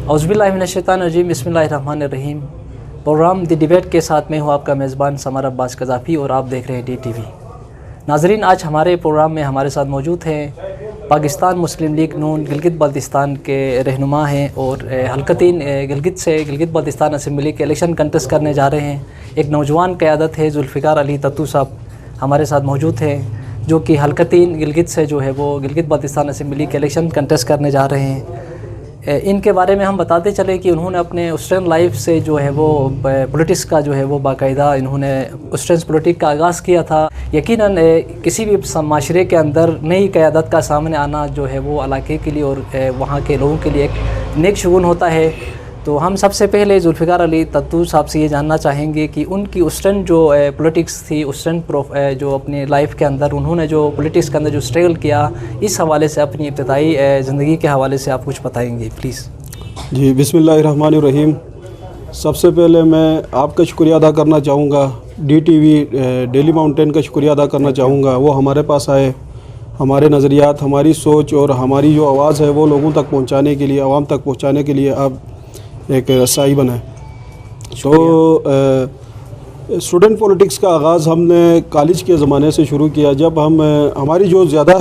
اعوذ باللہ من الشیطان الرجیم، بسم اللہ الرحمن الرحیم۔ پروگرام دی ڈیبیٹ کے ساتھ میں ہوں آپ کا میزبان سمر عباس قذافی اور آپ دیکھ رہے ہیں ڈی ٹی وی۔ ناظرین، آج ہمارے پروگرام میں ہمارے ساتھ موجود ہیں پاکستان مسلم لیگ نون گلگت بلتستان کے رہنما ہیں اور حلقہ 3 گلگت سے گلگت بلتستان اسمبلی کے الیکشن کنٹیسٹ کرنے جا رہے ہیں۔ ایک نوجوان قیادت ہے ذوالفقار علی تتو صاحب ہمارے ساتھ موجود ہیں، جو کہ حلقہ 3 گلگت سے جو ہے وہ گلگت بلتستان اسمبلی کے الیکشن کنٹیسٹ کرنے جا رہے ہیں۔ ان کے بارے میں ہم بتاتے چلیں کہ انہوں نے اپنے اسٹرن لائف سے جو ہے وہ پولیٹکس کا جو ہے وہ باقاعدہ انہوں نے اسٹرن پولیٹک کا آغاز کیا تھا۔ یقیناً کسی بھی معاشرے کے اندر نئی قیادت کا سامنے آنا جو ہے وہ علاقے کے لیے اور وہاں کے لوگوں کے لیے ایک نیک شگون ہوتا ہے۔ تو ہم سب سے پہلے ذوالفقار علی تتو صاحب سے یہ جاننا چاہیں گے کہ ان کی اسٹرن جو پولیٹکس تھی، اسٹرن جو اپنی لائف کے اندر انہوں نے جو پولیٹکس کے اندر جو اسٹرگل کیا، اس حوالے سے اپنی ابتدائی زندگی کے حوالے سے آپ کچھ بتائیں گے پلیز۔ جی، بسم اللہ الرحمن الرحیم۔ سب سے پہلے میں آپ کا شکریہ ادا کرنا چاہوں گا، D T V daily mountain کا شکریہ ادا کرنا چاہوں گا۔ وہ ہمارے پاس آئے، ہمارے نظریات، ہماری سوچ اور ہماری جو آواز ہے وہ لوگوں تک پہنچانے کے لیے، عوام تک پہنچانے کے لیے آپ ایک رسائی بنا ہے۔ تو اسٹوڈنٹ پولیٹکس کا آغاز ہم نے کالج کے زمانے سے شروع کیا، جب ہماری جو زیادہ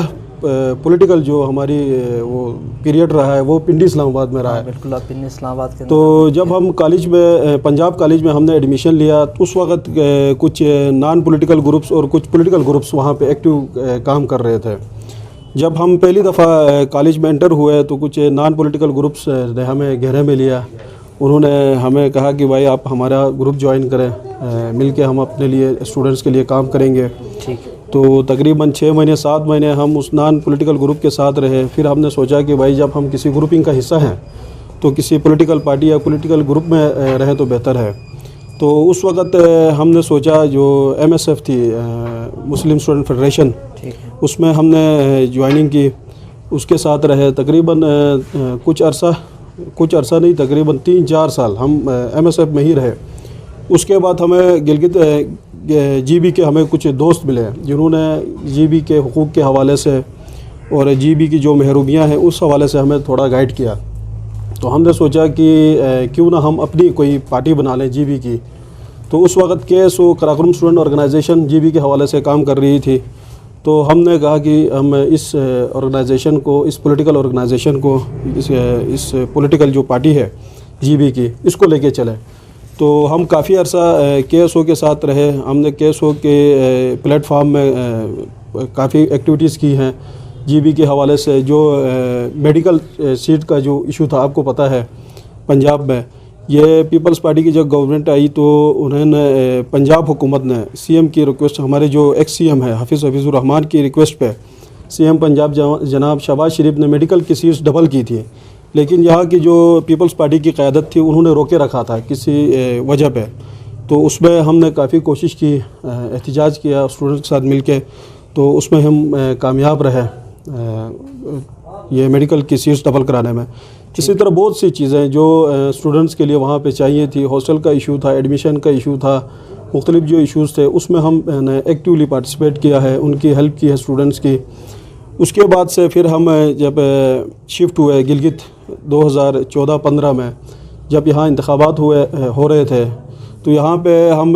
پولیٹیکل جو ہماری وہ پیریڈ رہا ہے وہ پنڈی اسلام آباد میں رہا ہے۔ بالکل، آپ پنڈی اسلام آباد کے تو جب ہم کالج میں پنجاب کالج میں ہم نے ایڈمیشن لیا تو اس وقت کچھ نان پولیٹیکل گروپس اور کچھ پولیٹیکل گروپس وہاں پہ ایکٹیو کام کر رہے تھے۔ جب ہم پہلی دفعہ کالج میں انٹر ہوئے تو کچھ نان پولیٹیکل گروپس نے ہمیں گھیرے میں لیا۔ انہوں نے ہمیں کہا کہ بھائی آپ ہمارا گروپ جوائن کریں، مل کے ہم اپنے لیے اسٹوڈنٹس کے لیے کام کریں گے۔ ٹھیک۔ تو تقریباً 6 مہینے 7 مہینے ہم اس نان پولیٹیکل گروپ کے ساتھ رہے۔ پھر ہم نے سوچا کہ بھائی جب ہم کسی گروپنگ کا حصہ ہیں تو کسی پولیٹیکل پارٹی یا پولیٹیکل گروپ میں رہیں تو بہتر ہے۔ تو اس وقت ہم نے سوچا جو MSF تھی، مسلم اسٹوڈنٹ فیڈریشن، اس میں ہم نے جوائننگ کی، اس کے ساتھ رہے تقریباً کچھ عرصہ نہیں، تقریباً 3-4 سال ہم MSF میں ہی رہے۔ اس کے بعد ہمیں گلگت جی بی کے ہمیں کچھ دوست ملے جنہوں نے جی بی کے حقوق کے حوالے سے اور جی بی کی جو محرومیاں ہیں اس حوالے سے ہمیں تھوڑا گائیڈ کیا۔ تو ہم نے سوچا کہ کیوں نہ ہم اپنی کوئی پارٹی بنا لیں جی بی کی۔ تو اس وقت KSO Karakoram student organization G B کے حوالے سے کام کر رہی تھی۔ تو ہم نے کہا کہ ہم اس آرگنائزیشن کو، اس پولیٹیکل آرگنائزیشن کو، اس پولیٹیکل جو پارٹی ہے جی بی کی، اس کو لے کے چلیں۔ تو ہم کافی عرصہ KSO کے ساتھ رہے۔ ہم نے KSO کے پلیٹ فارم میں کافی ایکٹیویٹیز کی ہیں جی بی کے حوالے سے۔ جو میڈیکل سیٹ کا جو ایشو تھا، آپ کو پتہ ہے پنجاب میں یہ پیپلز پارٹی کی جب گورنمنٹ آئی تو انہوں نے پنجاب حکومت نے CM کی ریکویسٹ، ہمارے جو ایکس CM ہے حفیظ الرحمان کی ریکویسٹ پہ CM پنجاب جناب شہباز شریف نے میڈیکل کی سیٹس ڈبل کی تھی، لیکن یہاں کی جو پیپلز پارٹی کی قیادت تھی انہوں نے روکے رکھا تھا کسی وجہ پہ۔ تو اس میں ہم نے کافی کوشش کی، احتجاج کیا اسٹوڈنٹس کے ساتھ مل کے، تو اس میں ہم کامیاب رہے یہ میڈیکل کی سیٹس ڈبل کرانے میں۔ اسی طرح بہت سی چیزیں جو اسٹوڈنٹس کے لیے وہاں پہ چاہیے تھی، ہاسٹل کا ایشو تھا، ایڈمیشن کا ایشو تھا، مختلف جو ایشوز تھے اس میں ہم نے ایکٹیولی پارٹیسپیٹ کیا ہے، ان کی ہیلپ کی ہے اسٹوڈنٹس کی۔ اس کے بعد سے پھر ہم جب شفٹ ہوئے گلگت 2014-15 میں، جب یہاں انتخابات ہو رہے تھے تو یہاں پہ ہم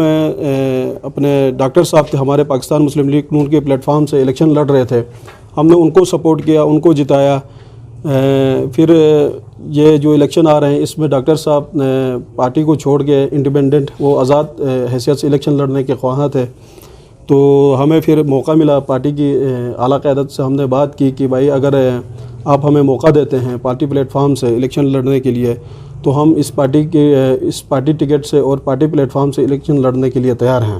اپنے ڈاکٹر صاحب تھے ہمارے پاکستان مسلم لیگ نون کے پلیٹ فارم سے الیکشن لڑ رہے تھے، ہم نے ان کو سپورٹ کیا، ان کو جتایا۔ پھر یہ جو الیکشن آ رہے ہیں اس میں ڈاکٹر صاحب نے پارٹی کو چھوڑ کے انڈیپینڈنٹ، وہ آزاد حیثیت سے الیکشن لڑنے کے خواہاں تھے۔ تو ہمیں پھر موقع ملا، پارٹی کی اعلیٰ قیادت سے ہم نے بات کی کہ بھائی اگر آپ ہمیں موقع دیتے ہیں پارٹی پلیٹ فارم سے الیکشن لڑنے کے لیے تو ہم اس پارٹی ٹکٹ سے اور پارٹی پلیٹ فارم سے الیکشن لڑنے کے لیے تیار ہیں۔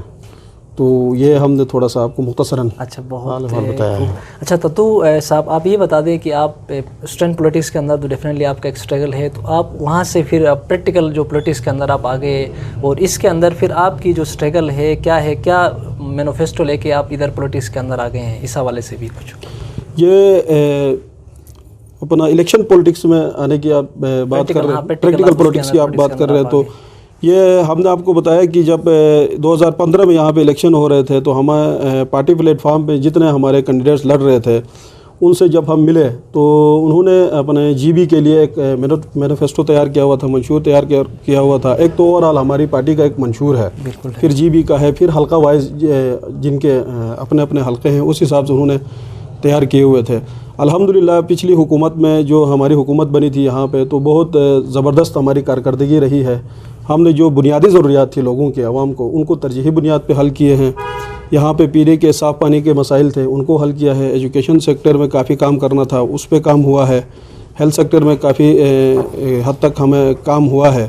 تو یہ ہم نے تھوڑا سا آپ کو مختصراً بتایا ہے۔ اچھا تتو صاحب، آپ یہ بتا دیں کہ آپ اسٹوڈنٹ پولیٹکس کے اندر تو ڈیفینیٹلی آپ کا ایک اسٹرگل ہے، تو آپ وہاں سے پھر پریکٹیکل جو پولیٹکس کے اندر آپ آگے، اور اس کے اندر پھر آپ کی جو اسٹرگل ہے کیا مینیفیسٹو لے کے آپ ادھر پولیٹکس کے اندر آگے ہیں، اس حوالے سے بھی کچھ۔ یہ اپنا الیکشن پولیٹکس میں آنے کی آپ بات کر رہے ہیں، پریکٹیکل پولیٹکس کی آپ بات کر رہے ہیں، تو یہ ہم نے آپ کو بتایا کہ جب 2015 میں یہاں پہ الیکشن ہو رہے تھے تو ہمیں پارٹی پلیٹ فارم پہ جتنے ہمارے کینڈیڈیٹس لڑ رہے تھے ان سے جب ہم ملے تو انہوں نے اپنے جی بی کے لیے ایک مینیفیسٹو تیار کیا ہوا تھا، منشور تیار کیا ہوا تھا. ایک تو اوور آل ہماری پارٹی کا ایک منشور ہے، پھر جی بی کا ہے، پھر حلقہ وائز جن کے اپنے اپنے حلقے ہیں اس حساب سے انہوں نے تیار کیے ہوئے تھے. الحمدللہ پچھلی حکومت میں جو ہماری حکومت بنی تھی یہاں پہ تو بہت زبردست ہماری کارکردگی رہی ہے. ہم نے جو بنیادی ضروریات تھی لوگوں کے، عوام کو، ان کو ترجیحی بنیاد پہ حل کیے ہیں. یہاں پہ پینے کے صاف پانی کے مسائل تھے ان کو حل کیا ہے. ایجوکیشن سیکٹر میں کافی کام کرنا تھا اس پہ کام ہوا ہے. ہیلتھ سیکٹر میں کافی حد تک ہمیں کام ہوا ہے.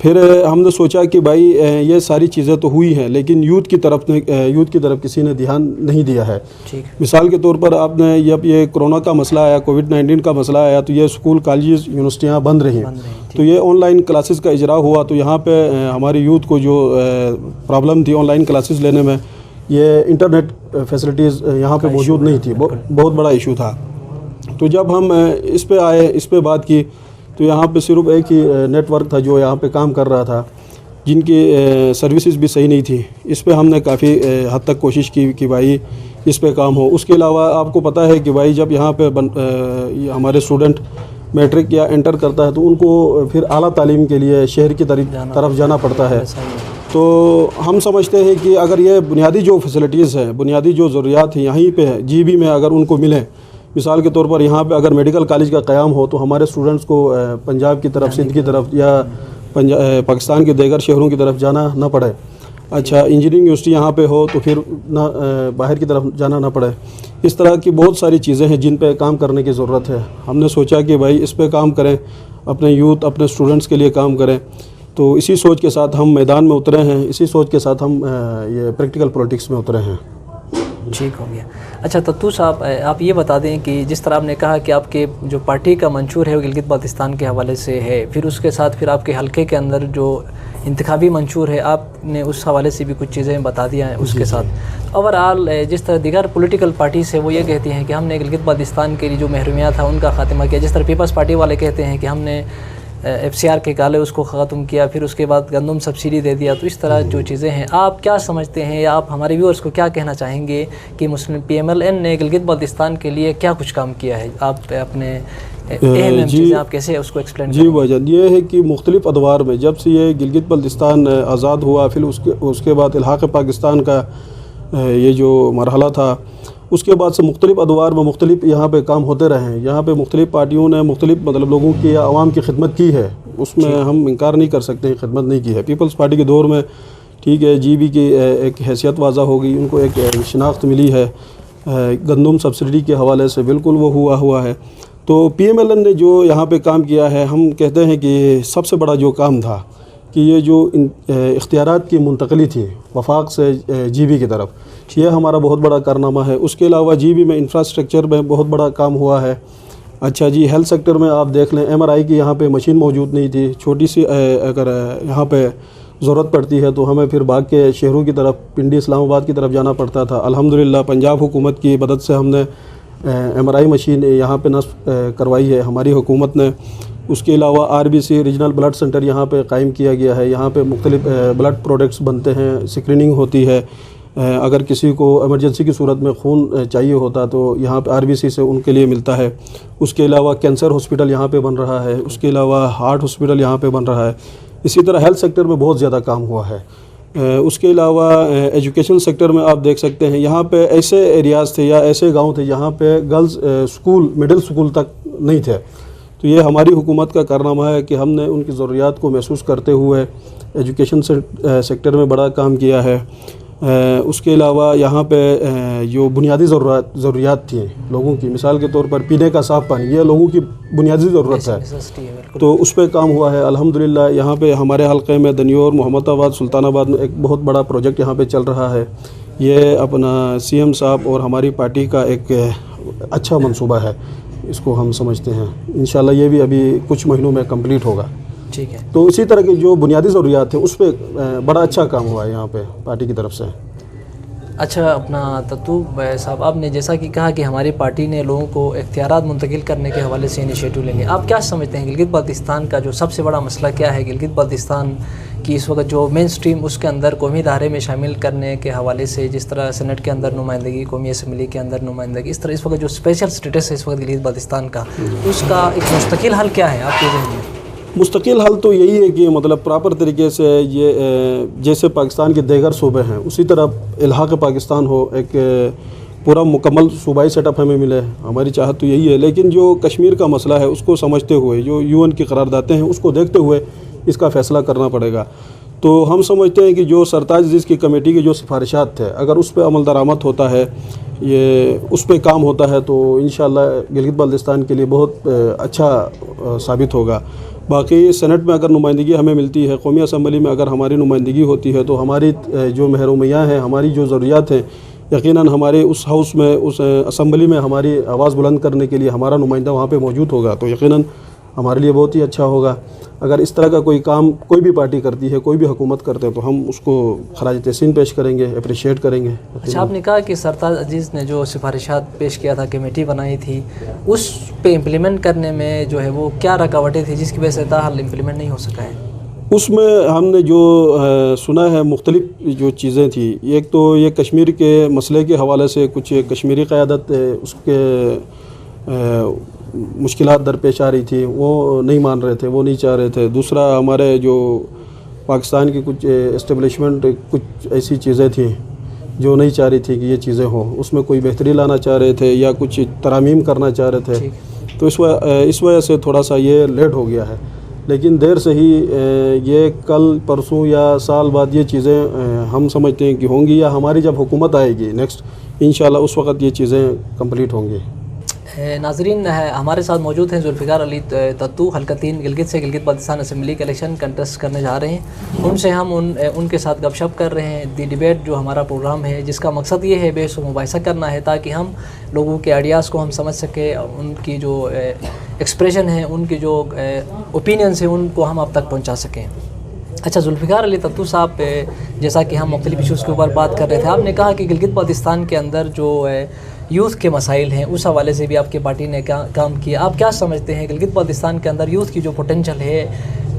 پھر ہم نے سوچا کہ بھائی یہ ساری چیزیں تو ہوئی ہیں لیکن یوتھ کی طرف کسی نے دھیان نہیں دیا ہے. مثال کے طور پر آپ نے جب یہ کرونا کا مسئلہ آیا، کووڈ-19 کا مسئلہ آیا تو یہ اسکول کالجز یونیورسٹیاں بند رہی، تو یہ آن لائن کلاسز کا اجرا ہوا. تو یہاں پہ ہماری یوتھ کو جو پرابلم تھی آن لائن کلاسز لینے میں، یہ انٹرنیٹ فیسلٹیز یہاں پہ موجود نہیں تھی، بہت بڑا ایشو تھا. تو جب ہم اس پہ آئے، اس پہ بات کی، تو یہاں پہ صرف ایک ہی نیٹ ورک تھا جو یہاں پہ کام کر رہا تھا، جن کی سروسز بھی صحیح نہیں تھی. اس پہ ہم نے کافی حد تک کوشش کی کہ بھائی اس پہ کام ہو. اس کے علاوہ آپ کو پتہ ہے کہ بھائی جب یہاں پہ ہمارے اسٹوڈنٹ میٹرک یا انٹر کرتا ہے تو ان کو پھر اعلیٰ تعلیم کے لیے شہر کی طرف جانا پڑتا ہے. تو ہم سمجھتے ہیں کہ اگر یہ بنیادی جو فیسلٹیز ہیں، بنیادی جو ضروریات ہیں یہیں پہ جی بی میں اگر ان کو ملیں، مثال کے طور پر یہاں پہ اگر میڈیکل کالج کا قیام ہو تو ہمارے اسٹوڈنٹس کو پنجاب کی طرف، سندھ کی طرف یا پاکستان کے دیگر شہروں کی طرف جانا نہ پڑے. اچھا، انجینئرنگ یونیورسٹی یہاں پہ ہو تو پھر نہ باہر کی طرف جانا نہ پڑے. اس طرح کی بہت ساری چیزیں ہیں جن پہ کام کرنے کی ضرورت ہے. ہم نے سوچا کہ بھائی اس پہ کام کریں، اپنے یوتھ، اپنے اسٹوڈنٹس کے لیے کام کریں. تو اسی سوچ کے ساتھ ہم میدان میں اترے ہیں، اسی سوچ کے ساتھ ہم یہ پریکٹیکل پولیٹکس میں اترے ہیں. ٹھیک ہو گیا. اچھا تتو صاحب، آپ یہ بتا دیں کہ جس طرح آپ نے کہا کہ آپ کے جو پارٹی کا منشور ہے وہ گلگت بلتستان کے حوالے سے ہے، پھر اس کے ساتھ پھر آپ کے حلقے کے اندر جو انتخابی منشور ہے آپ نے اس حوالے سے بھی کچھ چیزیں بتا دیا ہیں اس کے ساتھ. اوور آل جس طرح دیگر پولیٹیکل پارٹیز ہے وہ یہ کہتی ہیں کہ ہم نے گلگت بلتستان کے لیے جو محرومیات تھا ان کا خاتمہ کیا. جس طرح پیپلز پارٹی والے کہتے ہیں کہ ہم نے ایف سی آر کے کالے اس کو ختم کیا، پھر اس کے بعد گندم سبسڈی دے دیا. تو اس طرح جو چیزیں ہیں آپ کیا سمجھتے ہیں یا آپ ہمارے ویورز کو کیا کہنا چاہیں گے کہ مسلم پی ایم ایل این نے گلگت بلتستان کے لیے کیا کچھ کام کیا ہے؟ آپ اپنے اہم چیزیں آپ کیسے اس کو ایکسپلین کریں؟ جی بھائی جان، یہ ہے کہ مختلف ادوار میں جب سے یہ گلگت بلتستان آزاد ہوا، پھر اس کے بعد الحاق پاکستان کا یہ جو مرحلہ تھا، اس کے بعد سے مختلف ادوار میں مختلف یہاں پہ کام ہوتے رہے ہیں. یہاں پہ مختلف پارٹیوں نے مختلف لوگوں کی یا عوام کی خدمت کی ہے، اس میں ہم انکار نہیں کر سکتے ہیں خدمت نہیں کی ہے. پیپلز پارٹی کے دور میں ٹھیک ہے جی بی کی ایک حیثیت واضح ہو گئی، ان کو ایک شناخت ملی ہے. گندم سبسڈی کے حوالے سے بالکل وہ ہوا ہے. تو پی ایم ایل این نے جو یہاں پہ کام کیا ہے، ہم کہتے ہیں کہ سب سے بڑا جو کام تھا کہ یہ جو اختیارات کی منتقلی تھی وفاق سے جی بی کی طرف، یہ ہمارا بہت بڑا کارنامہ ہے. اس کے علاوہ جی بی میں انفراسٹرکچر میں بہت بڑا کام ہوا ہے. اچھا جی، ہیلتھ سیکٹر میں آپ دیکھ لیں، ایم آر آئی کی یہاں پہ مشین موجود نہیں تھی. چھوٹی سی اگر یہاں پہ ضرورت پڑتی ہے تو ہمیں پھر باغ کے شہروں کی طرف، پنڈی، اسلام آباد کی طرف جانا پڑتا تھا. الحمدللہ پنجاب حکومت کی مدد سے ہم نے ایم آر آئی مشین یہاں پہ نصب کروائی ہے ہماری حکومت نے. اس کے علاوہ R B C regional blood centre یہاں پہ قائم کیا گیا ہے. یہاں پہ مختلف بلڈ پروڈکٹس بنتے ہیں، اسکریننگ ہوتی ہے. اگر کسی کو ایمرجنسی کی صورت میں خون چاہیے ہوتا تو یہاں پہ آر بی سی سے ان کے لیے ملتا ہے. اس کے علاوہ کینسر ہاسپٹل یہاں پہ بن رہا ہے. اس کے علاوہ ہارٹ ہاسپٹل یہاں پہ بن رہا ہے. اسی طرح ہیلتھ سیکٹر میں بہت زیادہ کام ہوا ہے. اس کے علاوہ ایجوکیشن سیکٹر میں آپ دیکھ سکتے ہیں یہاں پہ ایسے ایریاز تھے یا ایسے گاؤں تھے جہاں پہ گرلز اسکول، مڈل اسکول تک نہیں تھے. تو یہ ہماری حکومت کا کارنامہ ہے کہ ہم نے ان کی ضروریات کو محسوس کرتے ہوئے ایجوکیشن سیکٹر میں بڑا کام کیا ہے. اس کے علاوہ یہاں پہ جو بنیادی ضروریات تھیں لوگوں کی، مثال کے طور پر پینے کا صاف پانی، یہ لوگوں کی بنیادی ضرورت ہے، تو اس پہ کام ہوا ہے. الحمدللہ یہاں پہ ہمارے حلقے میں دنیور، محمد آباد، سلطان آباد میں ایک بہت بڑا پروجیکٹ یہاں پہ چل رہا ہے. یہ اپنا سی ایم صاحب اور ہماری پارٹی کا ایک اچھا منصوبہ ہے، اس کو ہم سمجھتے ہیں. انشاءاللہ یہ بھی ابھی کچھ مہینوں میں کمپلیٹ ہوگا. ٹھیک ہے. تو اسی طرح کی جو بنیادی ضروریات ہیں اس پہ بڑا اچھا کام ہوا ہے یہاں پہ پارٹی کی طرف سے. اچھا اپنا تتو صاحب، آپ نے جیسا کہ کہا کہ ہماری پارٹی نے لوگوں کو اختیارات منتقل کرنے کے حوالے سے انیشیٹو لیں گے، آپ کیا سمجھتے ہیں گلگت بلتستان کا جو سب سے بڑا مسئلہ کیا ہے؟ گلگت بلتستان کی اس وقت جو مین سٹریم اس کے اندر قومی ادارے میں شامل کرنے کے حوالے سے، جس طرح سینٹ کے اندر نمائندگی، قومی اسمبلی کے اندر نمائندگی، اس طرح اس وقت جو اسپیشل سٹیٹس ہے اس وقت گلگت بلتستان کا، اس کا ایک مستقل حل کیا ہے آپ کے ذہن میں؟ مستقل حل تو یہی ہے کہ مطلب پراپر طریقے سے یہ جیسے پاکستان کے دیگر صوبے ہیں اسی طرح الحاق پاکستان ہو، ایک پورا مکمل صوبائی سیٹ اپ ہمیں ملے، ہماری چاہت تو یہی ہے۔ لیکن جو کشمیر کا مسئلہ ہے اس کو سمجھتے ہوئے، جو UN کی قراردادیں ہیں اس کو دیکھتے ہوئے اس کا فیصلہ کرنا پڑے گا۔ تو ہم سمجھتے ہیں کہ جو سرتاج عزیز کی کمیٹی کی جو سفارشات تھے، اگر اس پہ عمل درآمد ہوتا ہے، یہ اس پہ کام ہوتا ہے، تو انشاءاللہ گلگت بلتستان کے لیے بہت اچھا ثابت ہوگا۔ باقی سینٹ میں اگر نمائندگی ہمیں ملتی ہے، قومی اسمبلی میں اگر ہماری نمائندگی ہوتی ہے، تو ہماری جو محرومیاں ہیں، ہماری جو ضروریات ہیں، یقیناً ہمارے اس ہاؤس میں، اس اسمبلی میں ہماری آواز بلند کرنے کے لیے ہمارا نمائندہ وہاں پہ موجود ہوگا، تو یقیناً ہمارے لیے بہت ہی اچھا ہوگا۔ اگر اس طرح کا کوئی کام کوئی بھی پارٹی کرتی ہے، کوئی بھی حکومت کرتے ہیں، تو ہم اس کو خراج تحسین پیش کریں گے، اپریشیٹ کریں گے۔ اچھا، آپ نے کہا کہ سرتاج عزیز نے جو سفارشات پیش کیا تھا، کمیٹی بنائی تھی، اس پہ امپلیمنٹ کرنے میں جو ہے وہ کیا رکاوٹیں تھیں جس کی وجہ سے تاحال امپلیمنٹ نہیں ہو سکا ہے؟ اس میں ہم نے جو سنا ہے مختلف جو چیزیں تھیں، ایک تو یہ کشمیر کے مسئلے کے حوالے سے کچھ کشمیری قیادت اس کے مشکلات درپیش آ رہی تھی، وہ نہیں مان رہے تھے، وہ نہیں چاہ رہے تھے۔ دوسرا ہمارے جو پاکستان کی کچھ اسٹیبلشمنٹ، کچھ ایسی چیزیں تھیں جو نہیں چاہ رہی تھی کہ یہ چیزیں ہوں، اس میں کوئی بہتری لانا چاہ رہے تھے یا کچھ ترامیم کرنا چاہ رہے تھے، تو اس وجہ سے تھوڑا سا یہ لیٹ ہو گیا ہے۔ لیکن دیر سے ہی یہ کل پرسوں یا سال بعد یہ چیزیں ہم سمجھتے ہیں کہ ہوں گی، یا ہماری جب حکومت آئے گی نیکسٹ، انشاءاللہ اس وقت یہ چیزیں کمپلیٹ ہوں گی۔ ناظرین، ہمارے ساتھ موجود ہیں ذوالفقار علی تتو، حلقہ 3 گلگت سے گلگت بلتستان اسمبلی کے الیکشن کنٹیسٹ کرنے جا رہے ہیں۔ ان سے ہم ان کے ساتھ گپ شپ کر رہے ہیں۔ دی ڈیبیٹ جو ہمارا پروگرام ہے، جس کا مقصد یہ ہے بحث و مباحثہ کرنا ہے، تاکہ ہم لوگوں کے آئیڈیاز کو ہم سمجھ سکیں، ان کی جو ایکسپریشن ہے، ان کی جو اوپینینس ہیں، ان کو ہم اب تک پہنچا سکیں۔ اچھا ذوالفقار علی تتو صاحب، جیسا کہ ہم مختلف ایشوز کے اوپر بات کر رہے تھے، آپ نے کہا کہ گلگت بلتستان کے اندر جو یوتھ کے مسائل ہیں، اس حوالے سے بھی آپ کی پارٹی نے کام کیا۔ آپ کیا سمجھتے ہیں گلگت بلتستان کے اندر یوتھ کی جو پوٹینشل ہے،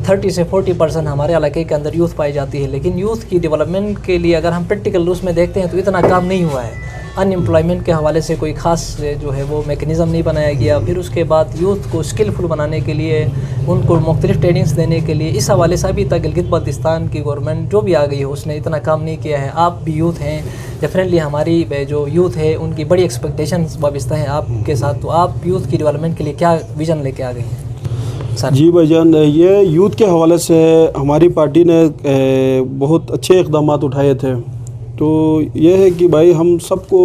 30 سے 40% ہمارے علاقے کے اندر یوتھ پائی جاتی ہے، لیکن یوتھ کی ڈیولپمنٹ کے لیے اگر ہم پریکٹیکل روس میں دیکھتے ہیں تو اتنا کام نہیں ہوا ہے۔ ان امپلائمنٹ کے حوالے سے کوئی خاص جو ہے وہ میکنزم نہیں بنایا گیا۔ پھر اس کے بعد یوتھ کو اسکلفل بنانے کے لیے، ان کو مختلف ٹریننگز دینے کے لیے، اس حوالے سے ابھی تک گلگت بلتستان کی گورنمنٹ جو بھی آ گئی ہے اس نے اتنا کام نہیں کیا ہے۔ آپ بھی یوتھ ہیں، ڈیفینیٹلی ہماری جو یوتھ ہے ان کی بڑی ایکسپیکٹیشنز وابستہ ہیں آپ کے ساتھ، تو آپ یوتھ کی ڈیولپمنٹ کے لیے کیا ویژن لے کے آ گئے ہیں؟ جی بھائی جان، یہ یوتھ کے حوالے سے ہماری پارٹی نے بہت اچھے اقدامات اٹھائے تھے۔ تو یہ ہے کہ بھائی ہم سب کو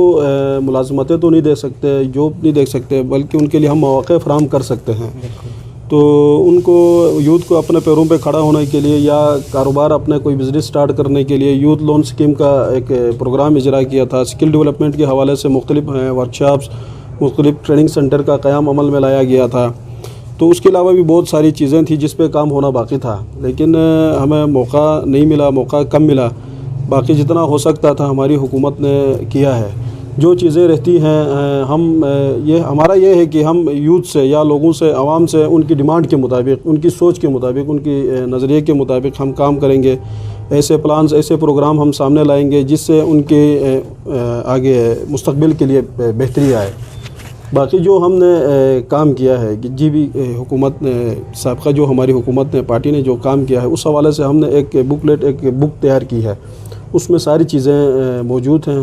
ملازمتیں تو نہیں دے سکتے، جاب نہیں دے سکتے، بلکہ ان کے لیے ہم مواقع فراہم کر سکتے ہیں۔ تو ان کو، یوتھ کو اپنے پیروں پہ کھڑا ہونے کے لیے یا کاروبار اپنے کوئی بزنس سٹارٹ کرنے کے لیے یوتھ لون سکیم کا ایک پروگرام اجرا کیا تھا۔ اسکل ڈیولپمنٹ کے حوالے سے مختلف ورکشاپس، مختلف ٹریننگ سینٹر کا قیام عمل میں لایا گیا تھا۔ تو اس کے علاوہ بھی بہت ساری چیزیں تھیں جس پہ کام ہونا باقی تھا، لیکن ہمیں موقع نہیں ملا، موقع کم ملا۔ باقی جتنا ہو سکتا تھا ہماری حکومت نے کیا ہے۔ جو چیزیں رہتی ہیں، ہمارا یہ ہے کہ ہم یوتھ سے یا لوگوں سے، عوام سے ان کی ڈیمانڈ کے مطابق، ان کی سوچ کے مطابق، ان کی نظریے کے مطابق ہم کام کریں گے۔ ایسے پلانز، ایسے پروگرام ہم سامنے لائیں گے جس سے ان کے آگے مستقبل کے لیے بہتری آئے۔ باقی جو ہم نے کام کیا ہے، جی بھی حکومت نے، سابقہ جو ہماری حکومت نے، پارٹی نے جو کام کیا ہے، اس حوالے سے ہم نے ایک بکلیٹ، ایک بک تیار کی ہے۔ اس میں ساری چیزیں موجود ہیں،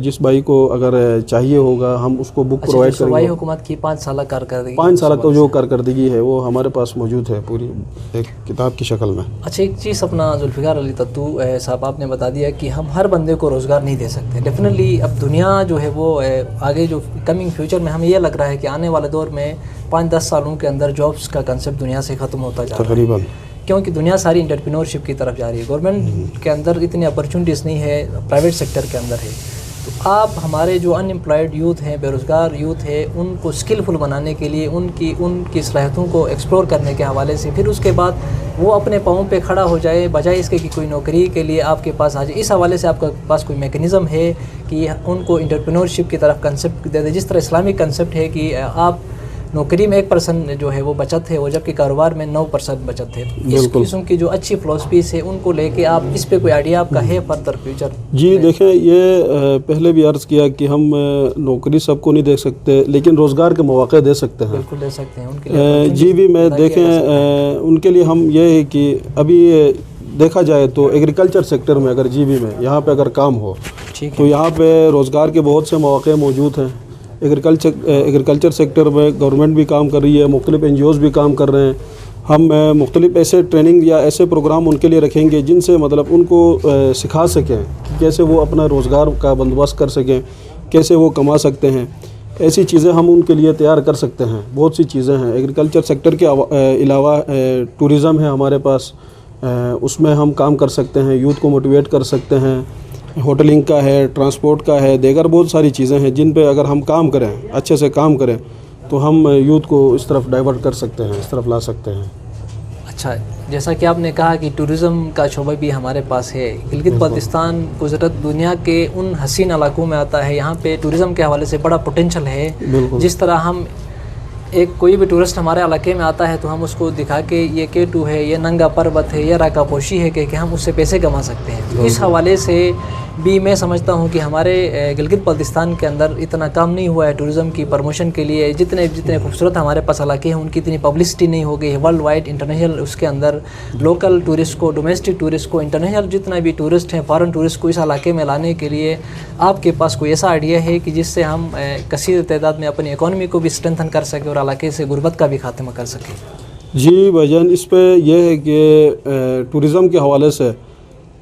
جس بھائی کو اگر چاہیے ہوگا ہم اس کو بک پرووائڈ کریں گے۔ صوبائی حکومت کی 5 سالہ کارکردگی، 5 سالہ کا جو کارکردگی ہے وہ ہمارے پاس موجود ہے پوری ایک کتاب کی شکل میں۔ اچھا، ایک چیز اپنا ذوالفقار علی تتو صاحب، آپ نے بتا دیا کہ ہم ہر بندے کو روزگار نہیں دے سکتے۔ ڈیفینیٹلی اب دنیا جو ہے وہ آگے جو کمنگ فیوچر میں ہمیں یہ لگ رہا ہے کہ آنے والے دور میں 5-10 سالوں کے اندر جابس کا کنسیپٹ دنیا سے ختم ہوتا جا رہا ہے تقریباً، کیونکہ دنیا ساری انٹرپرینورشپ کی طرف جا رہی ہے۔ گورنمنٹ کے اندر اتنی اپرچونٹیز نہیں ہے، پرائیویٹ سیکٹر کے اندر ہے۔ تو آپ ہمارے جو ان امپلائڈ یوتھ ہیں، بے روزگار یوتھ ہے، ان کو اسکلفل بنانے کے لیے ان کی صلاحیتوں کو ایکسپلور کرنے کے حوالے سے، پھر اس کے بعد وہ اپنے پاؤں پہ کھڑا ہو جائے بجائے اس کے کہ کوئی نوکری کے لیے آپ کے پاس آ جائے، اس حوالے سے آپ کے پاس کوئی میکنزم ہے کہ ان کو انٹرپرینورشپ کی طرف کنسیپٹ دے دے، جس طرح اسلامک کنسیپٹ ہے کہ آپ نوکری میں 1% جو ہے وہ بچت ہے، وہ جبکہ کاروبار میں 9% بچت ہے. اس قسم کی جو اچھی فلاسفیز ہے ان کو لے کے آپ اس پہ کوئی آئیڈیا آپ کا ہے فردر فیوچر؟ جی دیکھیں، یہ پہلے بھی عرض کیا کہ ہم نوکری سب کو نہیں دے سکتے، لیکن روزگار کے مواقع دے سکتے ہیں. بالکل دے سکتے ہیں ان کے لیے. جی بھی میں دیکھیں ان کے لیے ہم یہ ہے کہ ابھی دیکھا جائے تو ایگریکلچر سیکٹر میں اگر جی بی میں یہاں پہ اگر کام ہو تو یہاں پہ روزگار کے بہت سے مواقع موجود ہیں. ایگریکلچر سیکٹر میں گورنمنٹ بھی کام کر رہی ہے، مختلف NGOs بھی کام کر رہے ہیں. ہم مختلف ایسے ٹریننگ یا ایسے پروگرام ان کے لیے رکھیں گے جن سے مطلب ان کو سکھا سکیں کہ کیسے وہ اپنا روزگار کا بندوبست کر سکیں، کیسے وہ کما سکتے ہیں. ایسی چیزیں ہم ان کے لیے تیار کر سکتے ہیں. بہت سی چیزیں ہیں. ایگریکلچر سیکٹر کے علاوہ ٹورزم ہے ہمارے پاس، اس میں ہم کام کر سکتے ہیں، یوتھ کو موٹیویٹ کر سکتے ہیں. ہوٹلنگ کا ہے، ٹرانسپورٹ کا ہے، دیگر بہت ساری چیزیں ہیں جن پہ اگر ہم کام کریں، اچھے سے کام کریں تو ہم یوتھ کو اس طرف ڈائیورٹ کر سکتے ہیں، اس طرف لا سکتے ہیں. اچھا، جیسا کہ آپ نے کہا کہ ٹورزم کا شعبہ بھی ہمارے پاس ہے. گلگت بلتستان گجرات دنیا کے ان حسین علاقوں میں آتا ہے، یہاں پہ ٹورزم کے حوالے سے بڑا پوٹینشل ہے. جس طرح ہم کوئی بھی ٹورسٹ ہمارے علاقے میں آتا ہے تو ہم اس کو دکھا کے یہ K2 ہے، یہ ننگا پروت ہے، یہ راکا پوشی ہے کہ ہم اس سے پیسے کما سکتے ہیں. تو اس حوالے سے بھی میں سمجھتا ہوں کہ ہمارے گلگت بلتستان کے اندر اتنا کام نہیں ہوا ہے ٹورزم کی پروموشن کے لیے. جتنے خوبصورت ہمارے پاس علاقے ہیں ان کی اتنی پبلسٹی نہیں ہو گئی ہے. ورلڈ وائڈ انٹرنیشنل اس کے اندر لوکل ٹورسٹ کو، ڈومیسٹک ٹورسٹ کو، انٹرنیشنل جتنا بھی ٹورسٹ ہیں، فارن ٹورسٹ کو اس علاقے میں لانے کے لیے آپ کے پاس کوئی ایسا آئیڈیا ہے کہ جس سے ہم کثیر تعداد میں اپنی اکانومی کو بھی اسٹرینتھن کر سکیں اور علاقے سے غربت کا بھی خاتمہ کر سکیں؟ جی بھائی جان، اس پہ یہ ہے کہ ٹورزم کے حوالے سے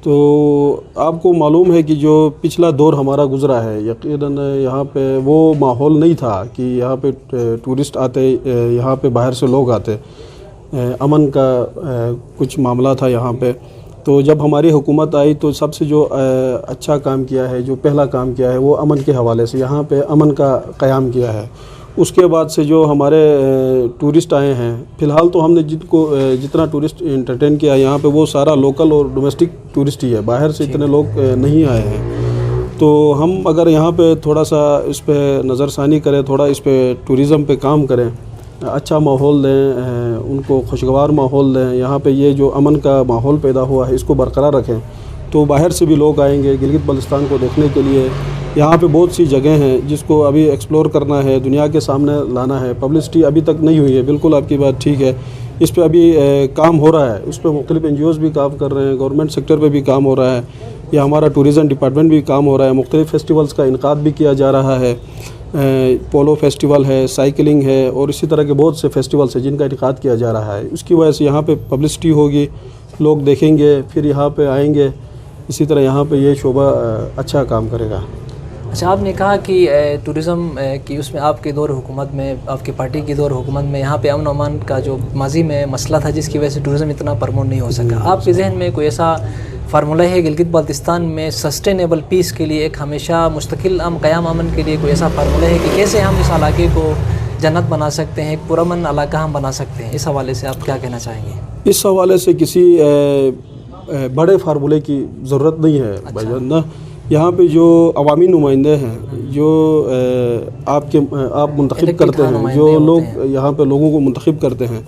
تو آپ کو معلوم ہے کہ جو پچھلا دور ہمارا گزرا ہے، یقیناً یہاں پہ وہ ماحول نہیں تھا کہ یہاں پہ ٹورسٹ آتے، یہاں پہ باہر سے لوگ آتے. امن کا کچھ معاملہ تھا یہاں پہ. تو جب ہماری حکومت آئی تو سب سے جو اچھا کام کیا ہے، جو پہلا کام کیا ہے وہ امن کے حوالے سے یہاں پہ امن کا قیام کیا ہے. اس کے بعد سے جو ہمارے ٹورسٹ آئے ہیں، فی الحال تو ہم نے جتنا ٹورسٹ انٹرٹین کیا ہے یہاں پہ وہ سارا لوکل اور ڈومیسٹک ٹورسٹ ہی ہے، باہر سے اتنے لوگ نہیں آئے ہیں. تو ہم اگر یہاں پہ تھوڑا سا اس پہ نظر ثانی کریں، تھوڑا اس پہ ٹورزم پہ کام کریں، اچھا ماحول دیں، ان کو خوشگوار ماحول دیں، یہاں پہ یہ جو امن کا ماحول پیدا ہوا ہے اس کو برقرار رکھیں تو باہر سے بھی لوگ آئیں گے گلگت بلتستان کو دیکھنے کے لیے. یہاں پہ بہت سی جگہیں ہیں جس کو ابھی ایکسپلور کرنا ہے، دنیا کے سامنے لانا ہے. پبلسٹی ابھی تک نہیں ہوئی ہے. بالکل آپ کی بات ٹھیک ہے، اس پہ ابھی کام ہو رہا ہے. اس پہ مختلف NGOs بھی کام کر رہے ہیں، گورنمنٹ سیکٹر پہ بھی کام ہو رہا ہے، یا ہمارا ٹورزم ڈپارٹمنٹ بھی کام ہو رہا ہے. مختلف فیسٹیولز کا انعقاد بھی کیا جا رہا ہے. پولو فیسٹیول ہے، سائیکلنگ ہے، اور اسی طرح کے بہت سے فیسٹیولز ہیں جن کا انعقاد کیا جا رہا ہے. اس کی وجہ سے یہاں پہ پبلسٹی ہوگی، لوگ دیکھیں گے، پھر یہاں پہ آئیں گے. اسی طرح یہاں پہ یہ شعبہ اچھا کام کرے گا. اچھا، آپ نے کہا کہ ٹورزم کی اس میں آپ کے دور حکومت میں، آپ کی پارٹی کی دور حکومت میں یہاں پہ امن و امان کا جو ماضی میں مسئلہ تھا جس کی وجہ سے ٹورزم اتنا پرموٹ نہیں ہو سکا. آپ کے ذہن میں کوئی ایسا فارمولہ ہے گلگت بلتستان میں سسٹینیبل پیس کے لیے، ایک ہمیشہ مستقل قیام امن کے لیے کوئی ایسا فارمولہ ہے کہ کیسے ہم اس علاقے کو جنت بنا سکتے ہیں، ایک پرامن علاقہ ہم بنا سکتے ہیں؟ اس حوالے سے آپ کیا کہنا چاہیں گے؟ اس حوالے سے کسی بڑے فارمولے کی ضرورت نہیں ہے بھائی جان. یہاں پہ جو عوامی نمائندے ہیں، جو آپ منتخب کرتے ہیں، جو لوگ یہاں پہ لوگوں کو منتخب کرتے ہیں،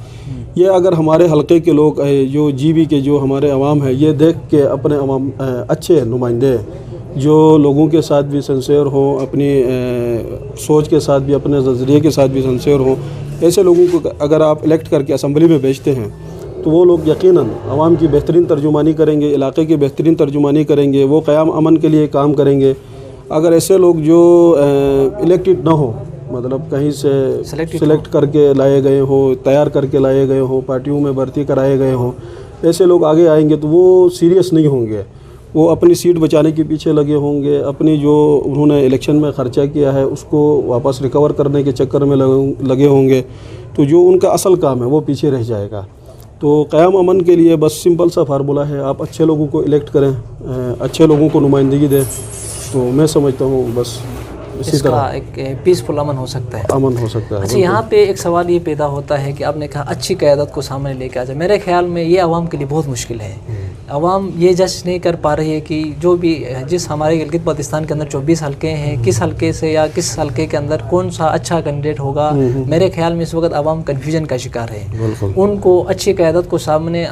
یہ اگر ہمارے حلقے کے لوگ جو جی بی کے جو ہمارے عوام ہیں، یہ دیکھ کے اپنے عوام اچھے نمائندے جو لوگوں کے ساتھ بھی سنسیئر ہوں، اپنی سوچ کے ساتھ بھی، اپنے نظریے کے ساتھ بھی سنسیئر ہوں، ایسے لوگوں کو اگر آپ الیکٹ کر کے اسمبلی میں بھیجتے ہیں تو وہ لوگ یقیناً عوام کی بہترین ترجمانی کریں گے، علاقے کی بہترین ترجمانی کریں گے، وہ قیام امن کے لیے کام کریں گے. اگر ایسے لوگ جو الیکٹڈ نہ ہوں، مطلب کہیں سے سلیکٹ کر کے لائے گئے ہوں، تیار کر کے لائے گئے ہوں، پارٹیوں میں بھرتی کرائے گئے ہوں، ایسے لوگ آگے آئیں گے تو وہ سیریس نہیں ہوں گے. وہ اپنی سیٹ بچانے کے پیچھے لگے ہوں گے، اپنی جو انہوں نے الیکشن میں خرچہ کیا ہے اس کو واپس ریکور کرنے کے چکر میں لگے ہوں گے. تو جو ان کا اصل کام ہے وہ پیچھے رہ جائے گا. تو قیام امن کے لیے بس سمپل سا فارمولہ ہے، آپ اچھے لوگوں کو الیکٹ کریں، اچھے لوگوں کو نمائندگی دیں، تو میں سمجھتا ہوں بس اسی اس کا طرح ایک پیسفل امن ہو سکتا ہے. امن ہو سکتا ہے. اچھا یہاں پہ ایک سوال یہ پیدا ہوتا ہے کہ آپ نے کہا اچھی قیادت کو سامنے لے کے آ جائے. میرے خیال میں یہ عوام کے لیے بہت مشکل ہے. عوام یہ جج نہیں کر پا رہی ہے کہ جو بھی جس ہمارے گلگت بلتستان کے اندر 24 حلقے ہیں کس حلقے سے یا کس حلقے کے اندر کون سا اچھا کینڈیڈیٹ ہوگا. میرے خیال میں اس وقت عوام کنفیوژن کا شکار ہے. ان کو اچھی قیادت کو سامنے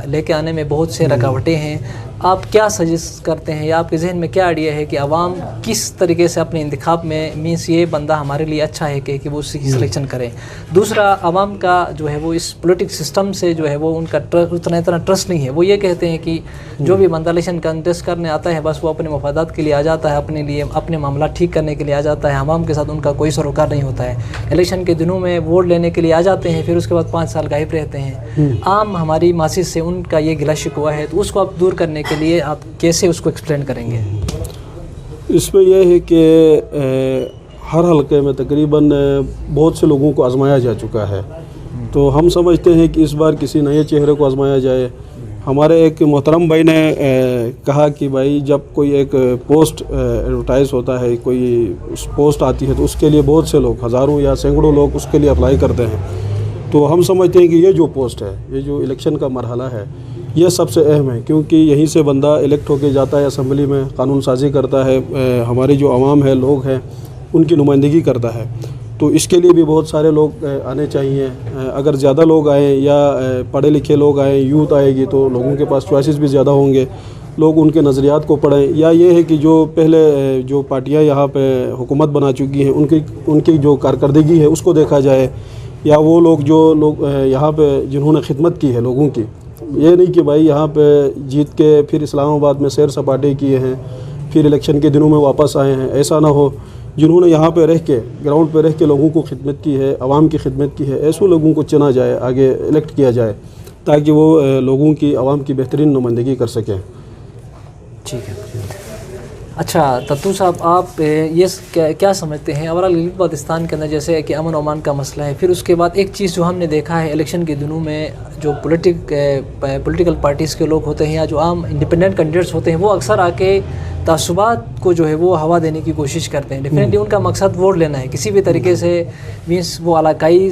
لے کے آنے میں بہت سے رکاوٹیں ہیں. آپ کیا سجیسٹ کرتے ہیں یا آپ کے ذہن میں کیا آئیڈیا ہے کہ عوام کس طریقے سے اپنے انتخاب میں مینس یہ بندہ ہمارے لیے اچھا ہے کہ وہ اس کی سلیکشن کریں. دوسرا عوام کا جو ہے وہ اس پولیٹکس سسٹم سے جو ہے وہ ان کا اتنا ٹرسٹ نہیں ہے. وہ یہ کہتے ہیں کہ جو بھی بندہ الیکشن کنٹیسٹ کرنے آتا ہے بس وہ اپنے مفادات کے لیے آ جاتا ہے, اپنے لیے اپنے معاملات ٹھیک کرنے کے لیے آ جاتا ہے. عوام کے ساتھ ان کا کوئی سروکار نہیں ہوتا ہے. الیکشن کے دنوں میں ووٹ لینے کے لیے آ جاتے ہیں, پھر اس کے بعد 5 سال غائب رہتے ہیں. عام ہماری ماسس سے ان کا یہ گلہ شکوہ ہے, تو اس کو آپ دور کرنے کے لیے آپ کیسے اس کو ایکسپلین کریں گے؟ اس میں یہ ہے کہ ہر حلقے میں تقریباً بہت سے لوگوں کو آزمایا جا چکا ہے, تو ہم سمجھتے ہیں کہ اس بار کسی نئے چہرے کو آزمایا جائے. ہمارے ایک محترم بھائی نے کہا کہ بھائی جب کوئی ایک پوسٹ ایڈورٹائز ہوتا ہے, کوئی اس پوسٹ آتی ہے تو اس کے لیے بہت سے لوگ, ہزاروں یا سینکڑوں لوگ اس کے لیے اپلائی کرتے ہیں. تو ہم سمجھتے ہیں کہ یہ جو پوسٹ ہے, یہ جو الیکشن کا مرحلہ ہے, یہ سب سے اہم ہے, کیونکہ یہیں سے بندہ الیکٹ ہو کے جاتا ہے اسمبلی میں, قانون سازی کرتا ہے, ہمارے جو عوام ہے لوگ ہیں ان کی نمائندگی کرتا ہے. تو اس کے لیے بھی بہت سارے لوگ آنے چاہیے. اگر زیادہ لوگ آئیں یا پڑھے لکھے لوگ آئیں, یوتھ آئے گی تو لوگوں کے پاس چوائسیز بھی زیادہ ہوں گے, لوگ ان کے نظریات کو پڑھیں. یا یہ ہے کہ جو پہلے جو پارٹیاں یہاں پہ حکومت بنا چکی ہیں ان کی جو کارکردگی ہے اس کو دیکھا جائے, یا وہ لوگ یہاں پہ جنہوں نے خدمت کی ہے لوگوں کی. یہ نہیں کہ بھائی یہاں پہ جیت کے پھر اسلام آباد میں سیر سپاٹے کیے ہیں پھر الیکشن کے دنوں میں واپس آئے ہیں. ایسا نہ ہو. جنہوں نے یہاں پہ رہ کے گراؤنڈ پہ رہ کے لوگوں کو خدمت کی ہے, عوام کی خدمت کی ہے, ایسے لوگوں کو چنا جائے, آگے الیکٹ کیا جائے, تاکہ وہ لوگوں کی عوام کی بہترین نمائندگی کر سکیں. ٹھیک ہے. اچھا تتو صاحب, آپ یہ کیا سمجھتے ہیں اوورال گلگت بلتستان کے اندر جیسے کہ امن و امان کا مسئلہ ہے, پھر اس کے بعد ایک چیز جو ہم نے دیکھا ہے الیکشن کے دنوں میں جو پولیٹیکل پارٹیز کے لوگ ہوتے ہیں یا جو عام انڈیپینڈنٹ کینڈیڈیٹس ہوتے ہیں وہ اکثر آ کے تعصبات کو جو ہے وہ ہوا دینے کی کوشش کرتے ہیں. ڈیفینیٹلی ان کا مقصد ووٹ لینا ہے, کسی بھی طریقے سے مینس وہ علاقائی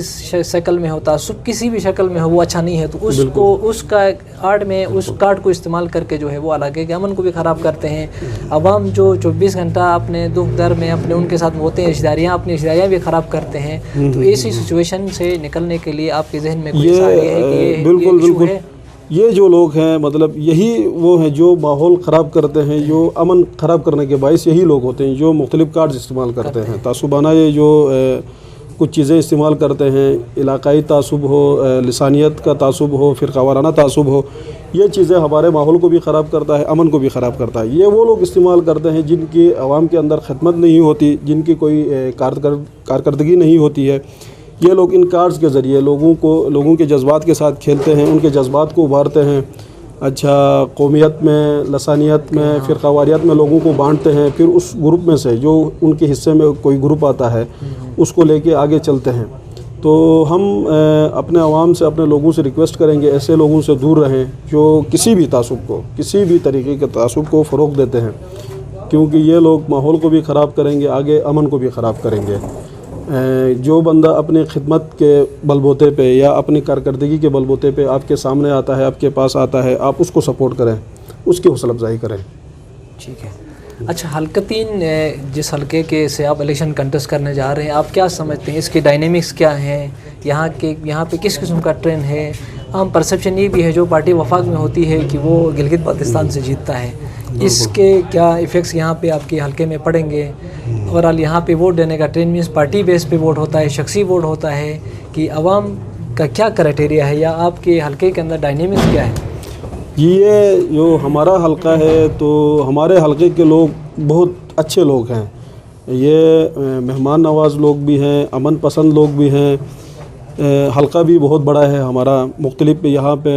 شکل میں ہو, تعصب کسی بھی شکل میں ہو, وہ اچھا نہیں ہے. تو اس کو اس کا آڑ میں اس کارڈ کو استعمال کر کے جو ہے وہ علاقے کے امن کو بھی خراب کرتے ہیں. عوام جو 24 گھنٹہ اپنے دکھ در میں اپنے ان کے ساتھ ہوتے ہیں, اپنی رشتہ داریاں بھی خراب کرتے ہیں. تو ایسی سچویشن سے نکلنے کے لیے آپ کے ذہن میں کوئی ساری ہے کہ بالکل یہ جو لوگ ہیں مطلب یہی وہ ہیں جو ماحول خراب کرتے ہیں, جو امن خراب کرنے کے باعث یہی لوگ ہوتے ہیں جو مختلف کارڈز استعمال کرتے ہیں. تعصبانہ یہ جو کچھ چیزیں استعمال کرتے ہیں, علاقائی تعصب ہو, لسانیت کا تعصب ہو, فرقہ وارانہ تعصب ہو, یہ چیزیں ہمارے ماحول کو بھی خراب کرتا ہے, امن کو بھی خراب کرتا ہے. یہ وہ لوگ استعمال کرتے ہیں جن کی عوام کے اندر خدمت نہیں ہوتی, جن کی کوئی کارکردگی نہیں ہوتی ہے. یہ لوگ ان کارڈز کے ذریعے لوگوں کے جذبات کے ساتھ کھیلتے ہیں, ان کے جذبات کو ابھارتے ہیں. اچھا قومیت میں, لسانیت میں, فرقہ واریت میں لوگوں کو بانٹتے ہیں, پھر اس گروپ میں سے جو ان کے حصے میں کوئی گروپ آتا ہے اس کو لے کے آگے چلتے ہیں. تو ہم اپنے عوام سے, اپنے لوگوں سے ریکویسٹ کریں گے ایسے لوگوں سے دور رہیں جو کسی بھی تعصب کو, کسی بھی طریقے کے تعصب کو فروغ دیتے ہیں, کیونکہ یہ لوگ ماحول کو بھی خراب کریں گے, آگے امن کو بھی خراب کریں گے. جو بندہ اپنی خدمت کے بلبوتے پہ یا اپنی کارکردگی کے بلبوتے پہ آپ کے سامنے آتا ہے, آپ کے پاس آتا ہے, آپ اس کو سپورٹ کریں, اس کی حوصلہ افزائی کریں. ٹھیک ہے. اچھا حلقہ 3 جس حلقے کے سے آپ الیکشن کنٹیسٹ کرنے جا رہے ہیں, آپ کیا سمجھتے ہیں اس کے ڈائنامکس کیا ہیں, یہاں پہ کس قسم کا ٹرینڈ ہے؟ عام پرسیپشن یہ بھی ہے جو پارٹی وفاق میں ہوتی ہے کہ وہ گلگت بلتستان سے جیتتا ہے. اس کے کیا ایفیکٹس یہاں پہ آپ کے حلقے میں پڑیں گے؟ اوورال یہاں پہ ووٹ دینے کا ٹرینڈ مینس پارٹی بیس پہ ووٹ ہوتا ہے, شخصی ووٹ ہوتا ہے, کہ عوام کا کیا کرائٹیریا ہے, یا آپ کے حلقے کے اندر ڈائنامکس کیا ہے؟ یہ جو ہمارا حلقہ ہے تو ہمارے حلقے کے لوگ بہت اچھے لوگ ہیں. یہ مہمان نواز لوگ بھی ہیں, امن پسند لوگ بھی ہیں. حلقہ بھی بہت بڑا ہے ہمارا, مختلف یہاں پہ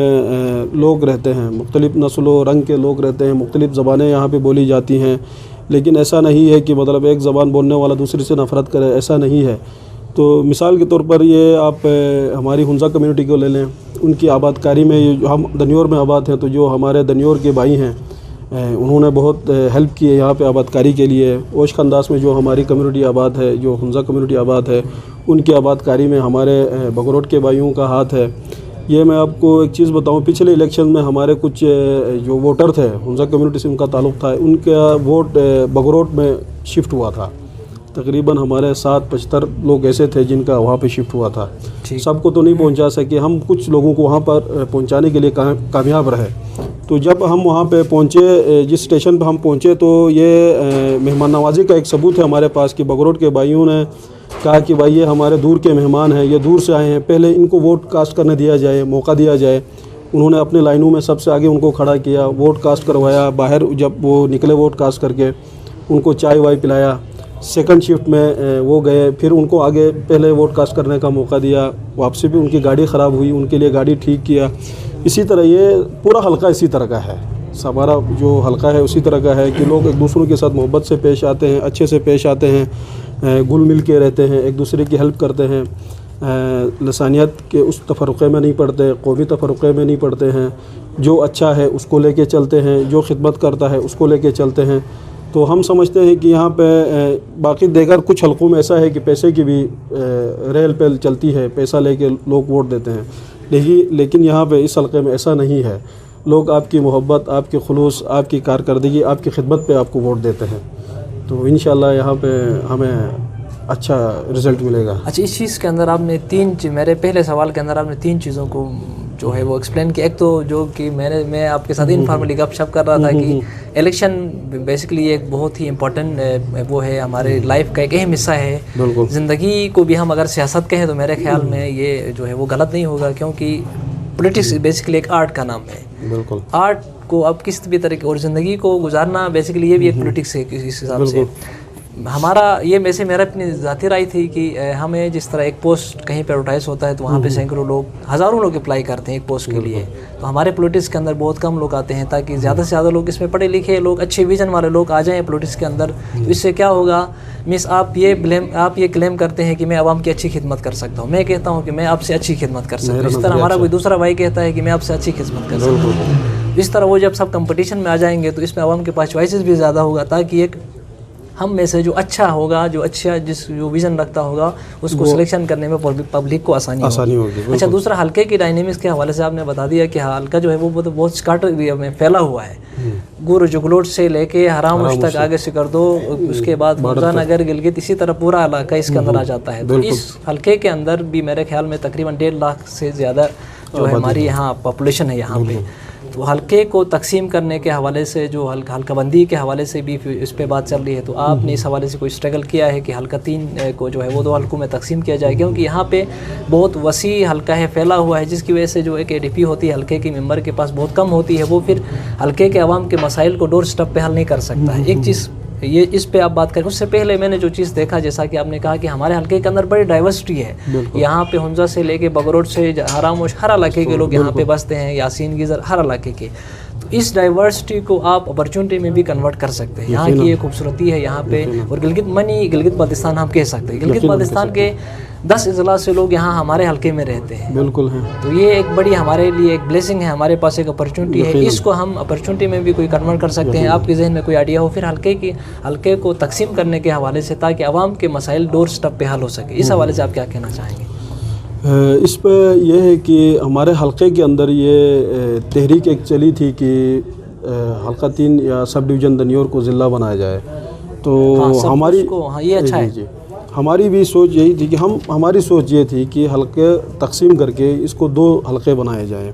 لوگ رہتے ہیں, مختلف نسل و رنگ کے لوگ رہتے ہیں, مختلف زبانیں یہاں پہ بولی جاتی ہیں. لیکن ایسا نہیں ہے کہ مطلب ایک زبان بولنے والا دوسری سے نفرت کرے, ایسا نہیں ہے. تو مثال کے طور پر یہ آپ ہماری ہنزا کمیونٹی کو لے لیں, ان کی آباد کاری میں جو ہم دنیور میں آباد ہیں, تو جو ہمارے دنیور کے بھائی ہیں انہوں نے بہت ہیلپ کی ہے یہاں پہ آباد کاری کے لیے. اوش خنداس میں جو ہماری کمیونٹی آباد ہے, جو حمزہ کمیونٹی آباد ہے, ان کی آباد کاری میں ہمارے بگروٹ کے بھائیوں کا ہاتھ ہے. یہ میں آپ کو ایک چیز بتاؤں, پچھلے الیکشن میں ہمارے کچھ جو ووٹر تھے, حمزہ کمیونٹی سے ان کا تعلق تھا, ان کا ووٹ بگروٹ میں شفٹ ہوا تھا. تقریباً ہمارے 75 لوگ ایسے تھے جن کا وہاں پہ شفٹ ہوا تھا. سب کو تو نہیں پہنچا سکے, ہم کچھ لوگوں کو وہاں پر پہنچانے کے لیے کامیاب رہے. تو جب ہم وہاں پہ پہنچے, جس اسٹیشن پہ ہم پہنچے, تو یہ مہمان نوازی کا ایک ثبوت ہے ہمارے پاس کہ بگروٹ کے بھائیوں نے کہا کہ بھائی یہ ہمارے دور کے مہمان ہیں, یہ دور سے آئے ہیں, پہلے ان کو ووٹ کاسٹ کرنے دیا جائے, موقع دیا جائے. انہوں نے اپنے لائنوں میں سب سے آگے ان کو کھڑا کیا, ووٹ کاسٹ کروایا. باہر جب وہ نکلے ووٹ کاسٹ کر کے, ان کو چائے وائے پلایا. سیکنڈ شفٹ میں وہ گئے, پھر ان کو آگے پہلے ووٹ کاسٹ کرنے کا موقع دیا. واپسی بھی ان کی گاڑی خراب ہوئی, ان کے لیے گاڑی ٹھیک کیا. اسی طرح یہ پورا حلقہ اسی طرح کا ہے. ہمارا جو حلقہ ہے اسی طرح کا ہے کہ لوگ ایک دوسروں کے ساتھ محبت سے پیش آتے ہیں, اچھے سے پیش آتے ہیں, گل مل کے رہتے ہیں, ایک دوسرے کی ہیلپ کرتے ہیں, لسانیت کے اس تفرقے میں نہیں پڑتے, قومی تفرقے میں نہیں پڑتے ہیں. جو اچھا ہے اس کو لے کے چلتے ہیں, جو خدمت کرتا ہے اس کو لے کے چلتے ہیں. تو ہم سمجھتے ہیں کہ یہاں پہ باقی دیگر کچھ حلقوں میں ایسا ہے کہ پیسے کی بھی ریل پیل چلتی ہے, پیسہ لے کے لوگ ووٹ دیتے ہیں. لیکن یہاں پہ اس حلقے میں ایسا نہیں ہے. لوگ آپ کی محبت, آپ کے خلوص, آپ کی کارکردگی, آپ کی خدمت پہ آپ کو ووٹ دیتے ہیں. تو انشاءاللہ یہاں پہ ہمیں اچھا رزلٹ ملے گا. اچھا, اس چیز کے اندر آپ نے میرے پہلے سوال کے اندر آپ نے 3 چیزوں کو جو ہے وہ ایکسپلین کیا. ایک تو جو کہ میں آپ کے ساتھ انفارملی گپ شپ کر رہا تھا کہ الیکشن بیسیکلی ایک بہت ہی امپورٹنٹ وہ ہے, ہمارے لائف کا ایک اہم حصہ ہے. زندگی کو بھی ہم اگر سیاست کہیں تو میرے خیال میں یہ جو ہے وہ غلط نہیں ہوگا, کیونکہ پولیٹکس بیسیکلی ایک آرٹ کا نام ہے. بالکل, آرٹ کو اب کس بھی طریقے اور زندگی کو گزارنا بیسیکلی یہ بھی ایک پولیٹکس ہے. اس حساب سے ہمارا یہ میرا اپنی ذاتی رائے تھی کہ ہمیں جس طرح ایک پوسٹ کہیں پہ ایڈورٹائز ہوتا ہے تو وہاں پہ سینکڑوں لوگ, ہزاروں لوگ اپلائی کرتے ہیں ایک پوسٹ کے لیے. تو ہمارے پولیٹکس کے اندر بہت کم لوگ آتے ہیں, تاکہ زیادہ سے زیادہ لوگ اس میں پڑھے لکھے لوگ, اچھے ویژن والے لوگ آ جائیں پولیٹکس کے اندر. تو اس سے کیا ہوگا, آپ یہ کلیم کرتے ہیں کہ میں عوام کی اچھی خدمت کر سکتا ہوں, میں کہتا ہوں کہ میں آپ سے اچھی خدمت کر سکتا ہوں. اس طرح ہمارا کوئی دوسرا بھائی کہتا ہے کہ میں آپ سے اچھی خدمت کر سکتا ہوں. اس طرح وہ جب سب کمپٹیشن میں آ جائیں گے تو اس میں عوام کے پاس چوائسیز بھی زیادہ ہوگا, تاکہ ایک ہم میں سے جو اچھا ہوگا, جو ویژن رکھتا ہوگا, اس کو سلیکشن کرنے میں پبلک کو آسانی ہوگی. اچھا, دوسرا حلقے کی ڈائنامکس کے حوالے سے آپ نے بتا دیا کہ حلقہ جو ہے وہ بہت اسکاٹر ایریا میں پھیلا ہوا ہے. گور جگلوٹ سے لے کے حرامش تک آگے سے کر دو, اس کے بعد مرزا نگر, گلگت, اسی طرح پورا علاقہ اس کے اندر آ جاتا ہے. تو اس حلقے کے اندر بھی میرے خیال میں تقریباً 1.5 لاکھ سے زیادہ جو ہے ہماری یہاں پاپولیشن ہے یہاں پہ. تو حلقے کو تقسیم کرنے کے حوالے سے, جو حلقہ بندی کے حوالے سے بھی اس پہ بات چل رہی ہے, تو آپ نے اس حوالے سے کوئی اسٹرگل کیا ہے کہ حلقہ 3 کو جو ہے وہ 2 حلقوں میں تقسیم کیا جائے, کیونکہ یہاں پہ بہت وسیع حلقہ ہے, پھیلا ہوا ہے, جس کی وجہ سے جو ایک ADP ہوتی ہے حلقے کی ممبر کے پاس بہت کم ہوتی ہے, وہ پھر حلقے کے عوام کے مسائل کو ڈور سٹیپ پہ حل نہیں کر سکتا ہے. ایک چیز یہ اس پہ آپ بات کریں. اس سے پہلے میں نے جو چیز دیکھا, جیسا کہ آپ نے کہا کہ ہمارے حلقے کے اندر بڑی ڈائیورسٹی ہے. یہاں پہ حمزہ سے لے کے بگروٹ سے حرامش, ہر علاقے کے لوگ یہاں پہ بستے ہیں, یاسین گیزر, ہر علاقے کے. تو اس ڈائیورسٹی کو آپ اپرچونٹی میں بھی کنورٹ کر سکتے ہیں. یہاں کی یہ خوبصورتی ہے یہاں پہ. اور گلگت بلتستان ہم کہہ سکتے ہیں, گلگت بلتستان کے 10 اضلاع سے لوگ یہاں ہمارے حلقے میں رہتے ہیں. بالکل ہے. تو یہ ایک بڑی ہمارے لیے ایک بلیسنگ ہے, ہمارے پاس ایک اپرچونٹی ہے. اس کو ہم اپرچونٹی میں بھی کوئی کنورٹ کر سکتے ہیں. آپ کے ذہن میں کوئی آئیڈیا ہو پھر حلقے کو تقسیم کرنے کے حوالے سے, تاکہ عوام کے مسائل ڈور سٹیپ پہ حل ہو سکے, اس حوالے سے آپ کیا کہنا چاہیں گے؟ اس پہ یہ ہے کہ ہمارے حلقے کے اندر یہ تحریک ایک چلی تھی کہ حلقہ 3 یا سب ڈویژن دنیور کو ضلع بنایا جائے. تو ہماری یہ اچھا ہے. ہماری بھی سوچ یہی تھی کہ ہماری سوچ یہ تھی کہ حلقے تقسیم کر کے اس کو 2 حلقے بنائے جائیں.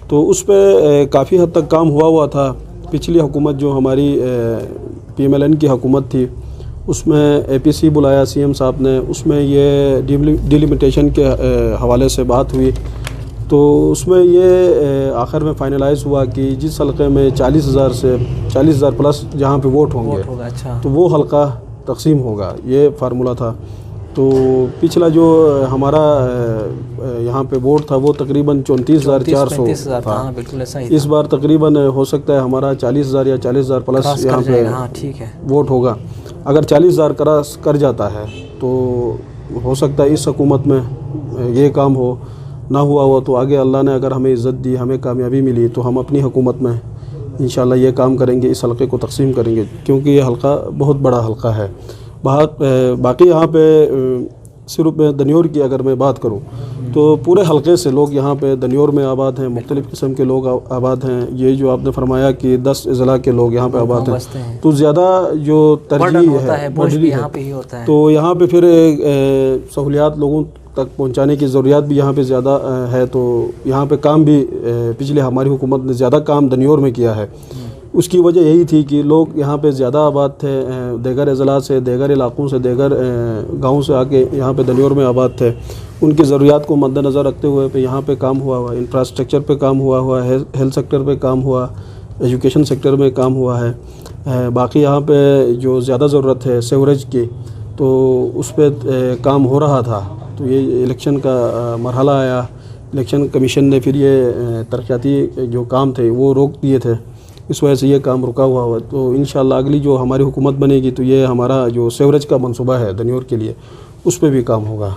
تو اس پہ کافی حد تک کام ہوا تھا. پچھلی حکومت جو ہماری PMLN کی حکومت تھی, اس میں APC بلایا CM صاحب نے, اس میں یہ ڈیلیمیٹیشن کے حوالے سے بات ہوئی. تو اس میں یہ آخر میں فائنلائز ہوا کہ جس حلقے میں 40,000 پلس جہاں پہ ووٹ ہوں گے تو وہ حلقہ تقسیم ہوگا, یہ فارمولہ تھا. تو پچھلا جو ہمارا یہاں پہ ووٹ تھا وہ تقریباً 34,400 تھا. اس بار تقریباً ہو سکتا ہے ہمارا 40,000 یا 40,000 پلس یہاں پہ ووٹ ہوگا. اگر 40,000 کراس کر جاتا ہے تو ہو سکتا ہے اس حکومت میں یہ کام ہو. نہ ہوا تو آگے اللہ نے اگر ہمیں عزت دی, ہمیں کامیابی ملی, تو ہم اپنی حکومت میں انشاءاللہ یہ کام کریں گے، اس حلقے کو تقسیم کریں گے، کیونکہ یہ حلقہ بہت بڑا حلقہ ہے۔ باقی یہاں پہ صرف دنیور کی اگر میں بات کروں تو پورے حلقے سے لوگ یہاں پہ دنیور میں آباد ہیں، مختلف قسم کے لوگ آباد ہیں۔ یہ جو آپ نے فرمایا کہ 10 اضلاع کے لوگ یہاں پہ آباد ہیں، تو زیادہ جو ترجیح ہے تو یہاں پہ پھر سہولیات لوگوں تک پہنچانے کی ضروریات بھی یہاں پہ زیادہ ہے، تو یہاں پہ کام بھی پچھلے ہماری حکومت نے زیادہ کام دنیور میں کیا ہے۔ اس کی وجہ یہی تھی کہ لوگ یہاں پہ زیادہ آباد تھے، دیگر اضلاع سے، دیگر علاقوں سے، دیگر گاؤں سے آ کے یہاں پہ دنیور میں آباد تھے۔ ان کی ضروریات کو مد نظر رکھتے ہوئے پہ یہاں پہ کام ہوا انفراسٹرکچر پہ کام ہوا ہے، ہیلتھ سیکٹر پہ کام ہوا، ایجوکیشن سیکٹر میں کام ہوا ہے۔ باقی یہاں پہ جو زیادہ ضرورت ہے سیوریج کی، تو اس پہ کام ہو رہا تھا۔ تو یہ الیکشن کا مرحلہ آیا، الیکشن کمیشن نے پھر یہ ترقیاتی جو کام تھے وہ روک دیے تھے، اس وجہ سے یہ کام رکا ہوا۔ تو انشاءاللہ اگلی جو ہماری حکومت بنے گی تو یہ ہمارا جو سیوریج کا منصوبہ ہے دنیور کے لیے، اس پہ بھی کام ہوگا۔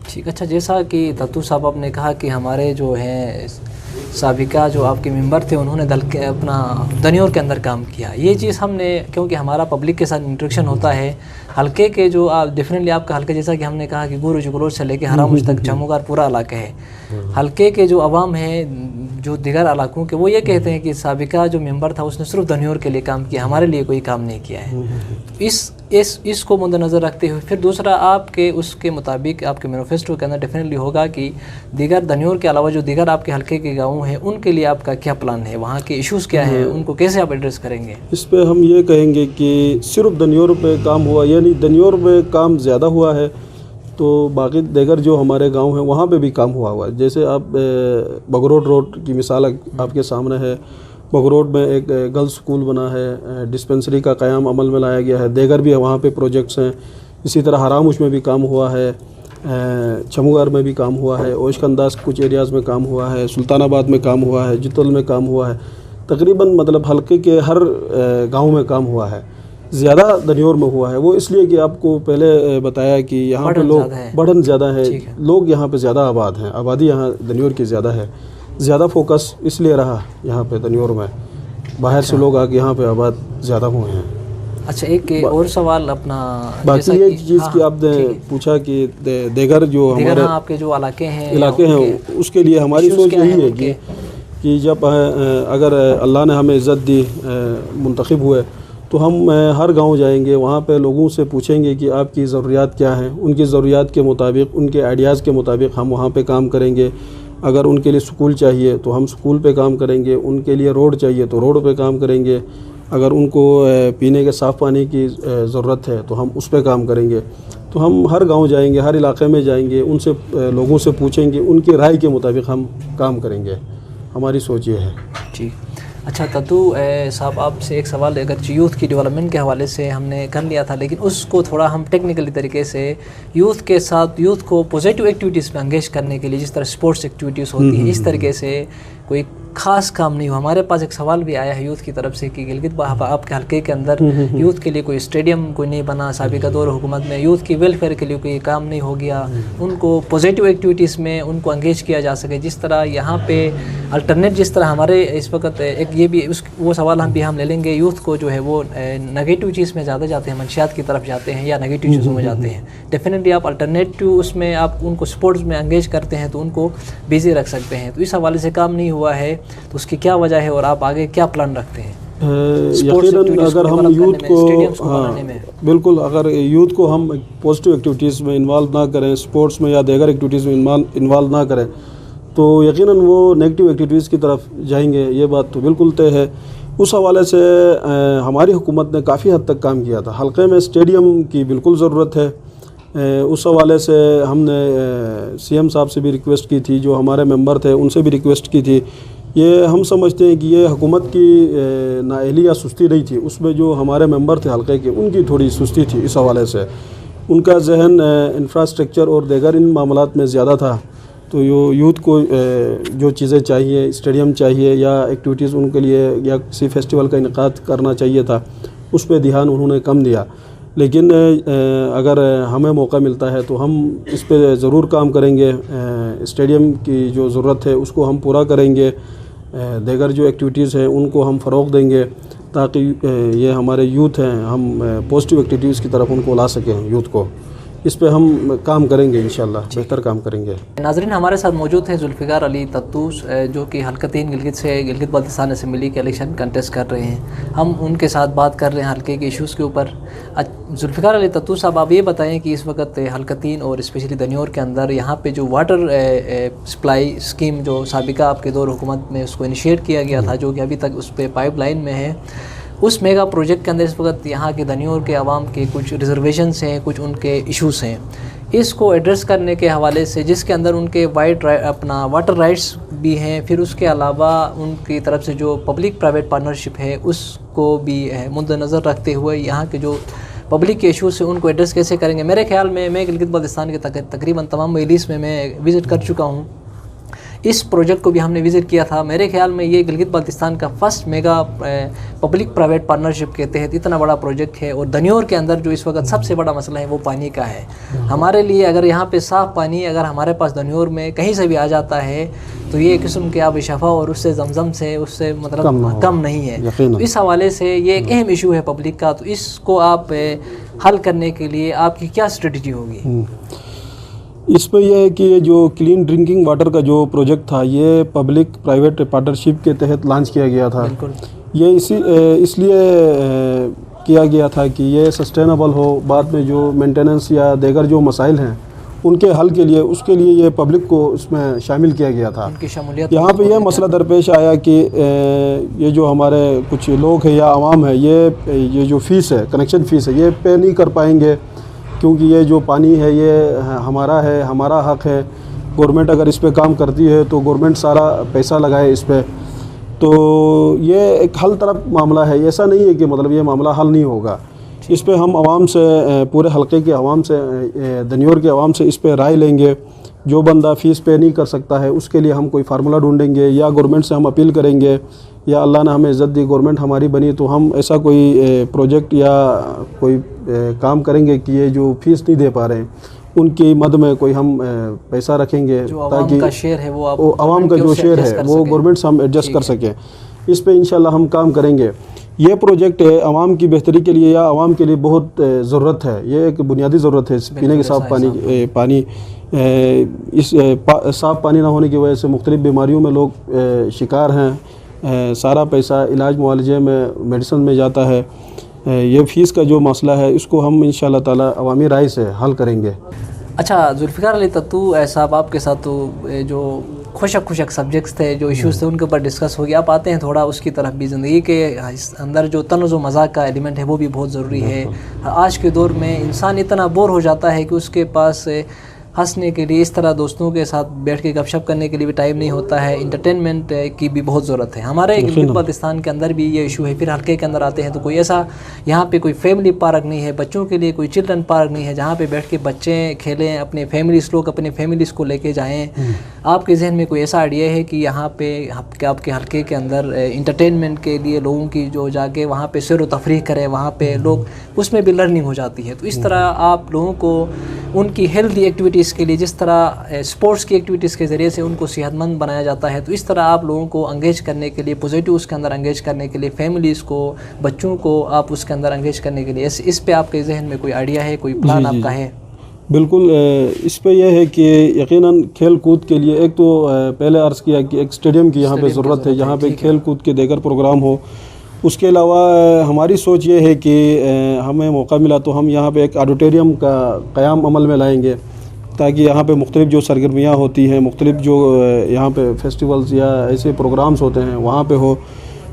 ٹھیک، اچھا، جیسا کہ تتو صاحب آپ نے کہا کہ ہمارے جو ہیں سابقہ جو آپ کے ممبر تھے انہوں نے اپنا دنیور کے اندر کام کیا، یہ چیز ہم نے، کیونکہ ہمارا پبلک کے ساتھ انٹریکشن ہوتا ہے حلقے کے، جو آپ ڈیفینیٹلی آپ کا حلقہ جیسا کہ ہم نے کہا کہ گورج گلوچ سے لے کے ہرامش تک جموگار پورا علاقہ ہے، حلقے کے جو عوام ہیں جو دیگر علاقوں کے، وہ یہ کہتے ہیں کہ سابقہ جو ممبر تھا اس نے صرف دنیور کے لیے کام کیا، ہمارے لیے کوئی کام نہیں کیا ہے۔ اس کو مد نظر رکھتے ہوئے پھر دوسرا آپ کے اس کے مطابق آپ کے مینیفیسٹو کے اندر ڈیفینیٹلی ہوگا کہ دیگر دنیور کے علاوہ جو دیگر آپ کے حلقے کے گاؤں ہیں ان کے لیے آپ کا کیا پلان ہے، وہاں کے ایشوز کیا ہیں، ان کو کیسے آپ ایڈریس کریں گے؟ اس پہ ہم یہ کہیں گے کہ صرف دنیور پہ کام ہوا، یعنی دنیور میں کام زیادہ ہوا ہے تو باقی دیگر جو ہمارے گاؤں ہیں وہاں پہ بھی کام ہوا ہے۔ جیسے آپ بگروڈ روڈ کی مثال آپ کے سامنے ہے، بگروڈ میں ایک گرلز سکول بنا ہے، ڈسپنسری کا قیام عمل میں لایا گیا ہے، دیگر بھی وہاں پہ پروجیکٹس ہیں۔ اسی طرح ہرامش میں بھی کام ہوا ہے، چموگار میں بھی کام ہوا ہے، اوشک انداز کچھ ایریاز میں کام ہوا ہے، سلطان آباد میں کام ہوا ہے، جتول میں کام ہوا ہے، تقریباً مطلب حلقے کے ہر گاؤں میں کام ہوا ہے۔ زیادہ دنیور میں ہوا ہے، وہ اس لیے کہ آپ کو پہلے بتایا کہ یہاں پہ لوگ بڑھن زیادہ ہے، لوگ یہاں پہ زیادہ آباد ہیں، آبادی یہاں دنیور کی زیادہ ہے، زیادہ فوکس اس لیے رہا یہاں پہ دنیور میں، باہر سے لوگ آ کے یہاں پہ آباد زیادہ ہوئے ہیں۔ اچھا، ایک اور سوال اپنا، باقی یہ چیز کہ آپ نے پوچھا کہ دیگر جو ہمارے آپ کے جو علاقے ہیں اس کے لیے ہماری سوچ یہی ہے کہ جب اگر اللہ نے ہمیں عزت دی، منتخب ہوئے، تو ہم ہر گاؤں جائیں گے، وہاں پہ لوگوں سے پوچھیں گے کہ آپ کی ضروریات کیا ہیں، ان کی ضروریات کے مطابق، ان کے آئیڈیاز کے مطابق ہم وہاں پہ کام کریں گے۔ اگر ان کے لیے سکول چاہیے تو ہم سکول پہ کام کریں گے، ان کے لیے روڈ چاہیے تو روڈ پہ کام کریں گے، اگر ان کو پینے کے صاف پانی کی ضرورت ہے تو ہم اس پہ کام کریں گے۔ تو ہم ہر گاؤں جائیں گے، ہر علاقے میں جائیں گے، ان سے لوگوں سے پوچھیں گے، ان کی رائے کے مطابق ہم کام کریں گے، ہماری سوچ یہ ہے۔ جی، اچھا تتو صاحب، آپ سے ایک سوال، اگرچہ یوتھ کی ڈیولپمنٹ کے حوالے سے ہم نے کر لیا تھا، لیکن اس کو تھوڑا ہم ٹیکنیکلی طریقے سے یوتھ کے ساتھ، یوتھ کو پوزیٹیو ایکٹیویٹیز میں انگیج کرنے کے لیے، جس طرح سپورٹس ایکٹیویٹیز ہوتی ہیں، اس طریقے سے کوئی خاص کام نہیں ہوا۔ ہمارے پاس ایک سوال بھی آیا ہے یوتھ کی طرف سے کہ گلگت آپ کے حلقے کے اندر یوتھ کے لیے کوئی اسٹیڈیم کوئی نہیں بنا، سابقہ دور حکومت میں یوتھ کی ویلفیئر کے لیے کوئی کام نہیں ہو گیا، ان کو پوزیٹیو ایکٹیویٹیز میں ان کو انگیج کیا جا سکے، جس طرح یہاں پہ الٹرنیٹ، جس طرح ہمارے اس وقت ایک یہ بھی وہ سوال ہم لے لیں گے، یوتھ کو جو ہے وہ نگیٹو چیز میں زیادہ جاتے ہیں، منشیات کی طرف جاتے ہیں یا نگیٹو چیزوں میں جاتے ہیں۔ ڈیفینیٹلی آپ الٹرنیٹو اس میں آپ ان کو سپورٹس میں انگیج کرتے ہیں تو ان کو بیزی رکھ سکتے ہیں، تو اس حوالے سے کام نہیں ہوا ہے، تو اس کی کیا وجہ ہے اور آپ آگے کیا پلان رکھتے ہیں؟ یقیناً اگر ہم یوتھ کو بالکل، اگر یوتھ کو ہم پازیٹیو ایکٹیویٹیز میں انوالو نہ کریں، سپورٹس میں یا دیگر ایکٹیویٹیز میں انوالو نہ کریں، تو یقیناً وہ نیگیٹو ایکٹیویٹیز کی طرف جائیں گے، یہ بات تو بالکل طے ہے۔ اس حوالے سے ہماری حکومت نے کافی حد تک کام کیا تھا، حلقے میں اسٹیڈیم کی بالکل ضرورت ہے۔ اس حوالے سے ہم نے سی ایم صاحب سے بھی ریکویسٹ کی تھی، جو ہمارے ممبر تھے ان سے بھی ریکویسٹ کی تھی۔ یہ ہم سمجھتے ہیں کہ یہ حکومت کی نااہلی یا سستی نہیں تھی، اس میں جو ہمارے ممبر تھے حلقے کے، ان کی تھوڑی سستی تھی، اس حوالے سے ان کا ذہن انفراسٹرکچر اور دیگر ان معاملات میں زیادہ تھا۔ تو یوتھ کو جو چیزیں چاہیے، اسٹیڈیم چاہیے یا ایکٹیویٹیز ان کے لیے یا کسی فیسٹیول کا انعقاد کرنا چاہیے تھا، اس پہ دھیان انہوں نے کم دیا۔ لیکن اگر ہمیں موقع ملتا ہے تو ہم اس پہ ضرور کام کریں گے، اسٹیڈیم کی جو ضرورت ہے اس کو ہم پورا کریں گے۔ دیگر جو ایکٹیویٹیز ہیں ان کو ہم فروغ دیں گے تاکہ یہ ہمارے یوتھ ہیں ہم پازیٹیو ایکٹیویٹیز کی طرف ان کو لا سکیں یوتھ کو. اس پہ ہم کام کریں گے انشاءاللہ، بہتر کام کریں گے. ناظرین ہمارے ساتھ موجود ہیں ذوالفقار علی تتو جو کہ حلقہ 3 گلگت سے گلگت بلتستان اسمبلی کے الیکشن کنٹیسٹ کر رہے ہیں. ہم ان کے ساتھ بات کر رہے ہیں حلقے کے ایشوز کے اوپر. ذوالفقار علی تتو صاحب، آپ یہ بتائیں کہ اس وقت حلقہ 3 اور اسپیشلی دنیور کے اندر یہاں پہ جو واٹر سپلائی اسکیم جو سابقہ آپ کے دور حکومت میں اس کو انیشیٹ کیا گیا تھا، جو کہ ابھی تک اس پہ پائپ لائن میں ہے، اس میگا پروجیکٹ کے اندر اس وقت یہاں کے دنیور کے عوام کے کچھ ریزرویشنس ہیں، کچھ ان کے ایشوز ہیں. اس کو ایڈریس کرنے کے حوالے سے جس کے اندر ان کے اپنا واٹر رائٹس بھی ہیں، پھر اس کے علاوہ ان کی طرف سے جو پبلک پرائیویٹ پارٹنرشپ ہے اس کو بھی مد نظر رکھتے ہوئے یہاں کے جو پبلک کے ایشوز ہیں ان کو ایڈریس کیسے کریں گے. میرے خیال میں گلگت بلتستان کے تقریباً تمام ویلیز میں وزٹ کر چکا ہوں. اس پروجیکٹ کو بھی ہم نے وزٹ کیا تھا. میرے خیال میں یہ گلگت بلتستان کا first mega public private partnership کے تحت اتنا بڑا پروجیکٹ ہے. اور دنیور کے اندر جو اس وقت سب سے بڑا مسئلہ ہے وہ پانی کا ہے. ہمارے لیے اگر یہاں پہ صاف پانی اگر ہمارے پاس دنیور میں کہیں سے بھی آ جاتا ہے تو یہ قسم کے آب شفا اور اس سے زمزم سے اس سے مطلب کم نہیں ہے. تو اس حوالے سے یہ ایک اہم ایشو ہے پبلک کا. تو اس کو آپ حل کرنے کے لیے آپ کی کیا اسٹریٹجی ہوگی؟ اس پہ یہ ہے کہ یہ جو کلین ڈرنکنگ واٹر کا جو پروجیکٹ تھا یہ پبلک پرائیویٹ پارٹنرشپ کے تحت لانچ کیا گیا تھا. یہ اس لیے کیا گیا تھا کہ یہ سسٹینیبل ہو. بعد میں جو مینٹیننس یا دیگر جو مسائل ہیں ان کے حل کے لیے اس کے لیے یہ پبلک کو اس میں شامل کیا گیا تھا. یہاں پہ یہ مسئلہ درپیش آیا کہ یہ جو ہمارے کچھ لوگ ہیں یا عوام ہے یہ جو فیس ہے کنیکشن فیس ہے یہ پے نہیں کر پائیں گے کیونکہ یہ جو پانی ہے یہ ہمارا حق ہے. گورنمنٹ اگر اس پہ کام کرتی ہے تو گورنمنٹ سارا پیسہ لگائے اس پہ. تو یہ ایک حل طلب معاملہ ہے. ایسا نہیں ہے کہ مطلب یہ معاملہ حل نہیں ہوگا. اس پہ ہم عوام سے پورے حلقے کے عوام سے دنیور کے عوام سے اس پہ رائے لیں گے. جو بندہ فیس پے نہیں کر سکتا ہے اس کے لیے ہم کوئی فارمولہ ڈھونڈیں گے یا گورنمنٹ سے ہم اپیل کریں گے یا اللہ نے ہمیں عزت دی گورنمنٹ ہماری بنی تو ہم ایسا کوئی پروجیکٹ یا کوئی کام کریں گے کہ یہ جو فیس نہیں دے پا رہے ہیں ان کی مد میں کوئی ہم پیسہ رکھیں گے تاکہ عوام کا جو شیئر ہے وہ گورنمنٹ سے ہم ایڈجسٹ کر سکیں. اس پہ انشاءاللہ ہم کام کریں گے. یہ پروجیکٹ عوام کی بہتری کے لیے یا عوام کے لیے بہت ضرورت ہے. یہ ایک بنیادی ضرورت ہے پینے کے صاف پانی. اس صاف پانی نہ ہونے کی وجہ سے مختلف بیماریوں میں لوگ شکار ہیں. سارا پیسہ علاج معالجے میں میڈیسن میں جاتا ہے. یہ فیس کا جو مسئلہ ہے اس کو ہم انشاءاللہ تعالی عوامی رائے سے حل کریں گے. اچھا ذوالفقار علی تتو صاحب، آپ کے ساتھ تو جو خوشک سبجیکٹس تھے جو ایشوز تھے ان کے اوپر ڈسکس ہو گیا. آپ آتے ہیں تھوڑا اس کی طرف بھی. زندگی کے اندر جو طنز و مزاق کا ایلیمنٹ ہے وہ بھی بہت ضروری ہے. آج کے دور میں انسان اتنا بور ہو جاتا ہے کہ اس کے پاس ہنسنے کے لیے اس طرح دوستوں کے ساتھ بیٹھ کے گپ شپ کرنے کے لیے بھی ٹائم نہیں ہوتا ہے. انٹرٹینمنٹ کی بھی بہت ضرورت ہے. ہمارے گلگت بلتستان کے اندر بھی یہ ایشو ہے. پھر حلقے کے اندر آتے ہیں تو کوئی ایسا یہاں پہ کوئی فیملی پارک نہیں ہے، بچوں کے لیے کوئی چلڈرن پارک نہیں ہے جہاں پہ بیٹھ کے بچے کھیلیں، اپنے لوگ اپنے فیملیز کو لے کے جائیں. آپ کے ذہن میں کوئی ایسا آئیڈیا ہے کہ یہاں پہ آپ کے حلقے کے اندر انٹرٹینمنٹ کے لیے لوگوں کی جو جا کے وہاں پہ سیر و تفریح کریں، وہاں پہ لوگ اس میں بھی لرننگ ہو جاتی ہے. تو اس طرح آپ لوگوں کو ان کی ہیلتھی ایکٹیویٹیز کے لیے جس طرح اسپورٹس کی ایکٹیویٹیز کے ذریعے سے ان کو صحت مند بنایا جاتا ہے، تو اس طرح آپ لوگوں کو انگیج کرنے کے لیے پوزیٹیو اس کے اندر انگیج کرنے کے لیے فیملیز کو، بچوں کو آپ اس کے اندر انگیج کرنے کے لیے اس پہ آپ کے ذہن میں کوئی آئیڈیا ہے، کوئی پلان آپ کا ہے؟ بالکل. اس پہ یہ ہے کہ یقیناً کھیل کود کے لیے ایک تو پہلے عرض کیا کہ ایک اسٹیڈیم کی یہاں پہ ضرورت ہے جہاں پہ کھیل کود کے دیگر پروگرام ہو. اس کے علاوہ ہماری سوچ یہ ہے کہ ہمیں موقع ملا تو ہم یہاں پہ ایک آڈیٹوریم کا قیام عمل میں لائیں گے تاکہ یہاں پہ مختلف جو سرگرمیاں ہوتی ہیں، مختلف جو یہاں پہ فیسٹیولز یا ایسے پروگرامز ہوتے ہیں وہاں پہ ہو.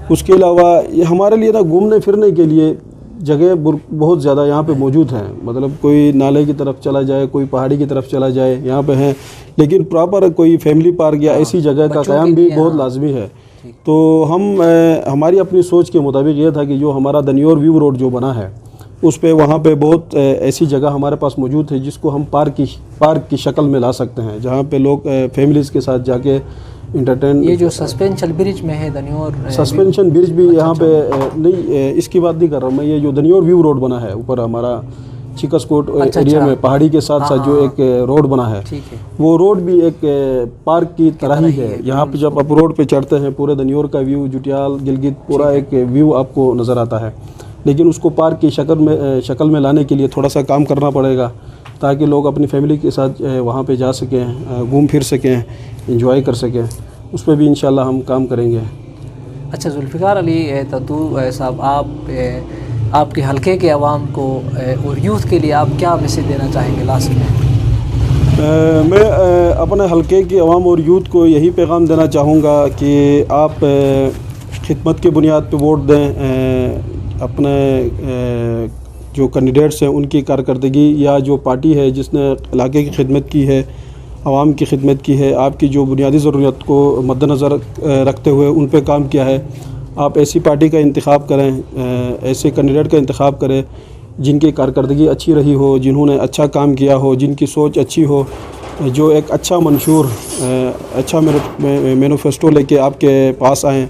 اس کے علاوہ ہمارے لیے نا گھومنے پھرنے کے لیے جگہ بہت زیادہ یہاں پہ موجود ہیں. مطلب کوئی نالے کی طرف چلا جائے، کوئی پہاڑی کی طرف چلا جائے، یہاں پہ ہیں. لیکن پراپر کوئی فیملی پارک یا ایسی جگہ کا قیام بھی بہت لازمی ہے. تو ہماری اپنی سوچ کے مطابق یہ تھا کہ جو ہمارا دنیور ویو روڈ جو بنا ہے اس پہ وہاں پہ بہت ایسی جگہ ہمارے پاس موجود ہے جس کو ہم پارک کی شکل میں لا سکتے ہیں جہاں پہ لوگ فیملیز کے ساتھ جا کے انٹرٹین. یہ جو سسپینشن برج میں ہے دنیور، سسپینشن برج بھی یہاں پہ نہیں، اس کی بات نہیں کر رہا ہوں میں. یہ جو دنیور ویو روڈ بنا ہے اوپر ہمارا چکس کوٹ ایریا میں پہاڑی کے ساتھ ساتھ جو ایک روڈ بنا ہے وہ روڈ بھی ایک پارک کی طرح ہی ہے. یہاں پہ جب آپ روڈ پہ چڑھتے ہیں پورے دنیور کا ویو، جٹیال، گلگت پورا ایک ویو آپ کو نظر آتا ہے. لیکن اس کو پارک کی شکل میں لانے کے لیے تھوڑا سا کام کرنا پڑے گا تاکہ لوگ اپنی فیملی کے ساتھ وہاں پہ جا سکیں، گھوم پھر سکیں، انجوائے کر سکیں. اس پہ بھی انشاءاللہ ہم کام کریں گے. اچھا ذوالفقار علی تتو صاحب، آپ کے حلقے کے عوام کو اور یوتھ کے لیے آپ کیا میسیج دینا چاہیں گے لاسٹ میں؟ میں اپنے حلقے کے عوام اور یوتھ کو یہی پیغام دینا چاہوں گا کہ آپ خدمت کی بنیاد پہ ووٹ دیں. اپنے جو کینڈیڈیٹس ہیں ان کی کارکردگی یا جو پارٹی ہے جس نے علاقے کی خدمت کی ہے، عوام کی خدمت کی ہے، آپ کی جو بنیادی ضرورت کو مد نظر رکھتے ہوئے ان پہ کام کیا ہے، آپ ایسی پارٹی کا انتخاب کریں، ایسے کینڈیڈیٹ کا انتخاب کریں جن کی کارکردگی اچھی رہی ہو، جنہوں نے اچھا کام کیا ہو، جن کی سوچ اچھی ہو، جو ایک اچھا منشور، اچھا مینیفیسٹو لے کے آپ کے پاس آئیں.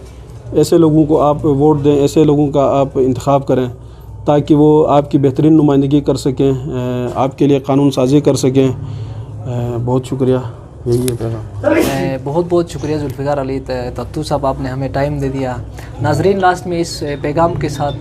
ایسے لوگوں کو آپ ووٹ دیں، ایسے لوگوں کا آپ انتخاب کریں تاکہ وہ آپ کی بہترین نمائندگی کر سکیں، آپ کے لیے قانون سازی کر سکیں. بہت شکریہ. یہی ہے پیغام. بہت بہت شکریہ ذوالفقار علی تتو صاحب، آپ نے ہمیں ٹائم دے دیا. ناظرین، لاسٹ میں اس پیغام کے ساتھ،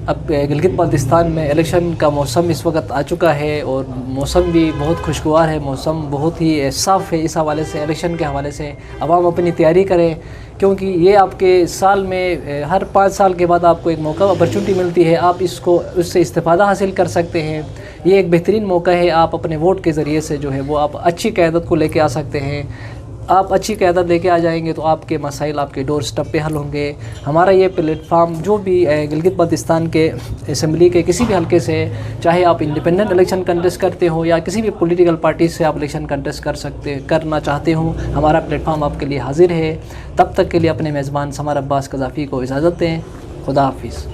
اب گلگت بلتستان میں الیکشن کا موسم اس وقت آ چکا ہے اور موسم بھی بہت خوشگوار ہے، موسم بہت ہی صاف ہے. اس حوالے سے، الیکشن کے حوالے سے عوام اپنی تیاری کریں کیونکہ یہ آپ کے سال میں ہر 5 سال کے بعد آپ کو ایک موقع، اپرچونٹی ملتی ہے، آپ اس سے استفادہ حاصل کر سکتے ہیں. یہ ایک بہترین موقع ہے. آپ اپنے ووٹ کے ذریعے سے جو ہے وہ آپ اچھی قیادت کو لے کے آ سکتے ہیں. آپ اچھی قیادت لے کے آ جائیں گے تو آپ کے مسائل آپ کے ڈور سٹپ پہ حل ہوں گے. ہمارا یہ پلیٹ فارم جو بھی گلگت بلتستان کے اسمبلی کے کسی بھی حلقے سے، چاہے آپ انڈیپینڈنٹ الیکشن کنٹیسٹ کرتے ہو یا کسی بھی پولیٹیکل پارٹی سے آپ الیکشن کنٹیسٹ کرنا چاہتے ہوں، ہمارا پلیٹ فارم آپ کے لیے حاضر ہے. تب تک کے لیے اپنے میزبان سمر عباس قذافی کو اجازت دیں. خدا حافظ.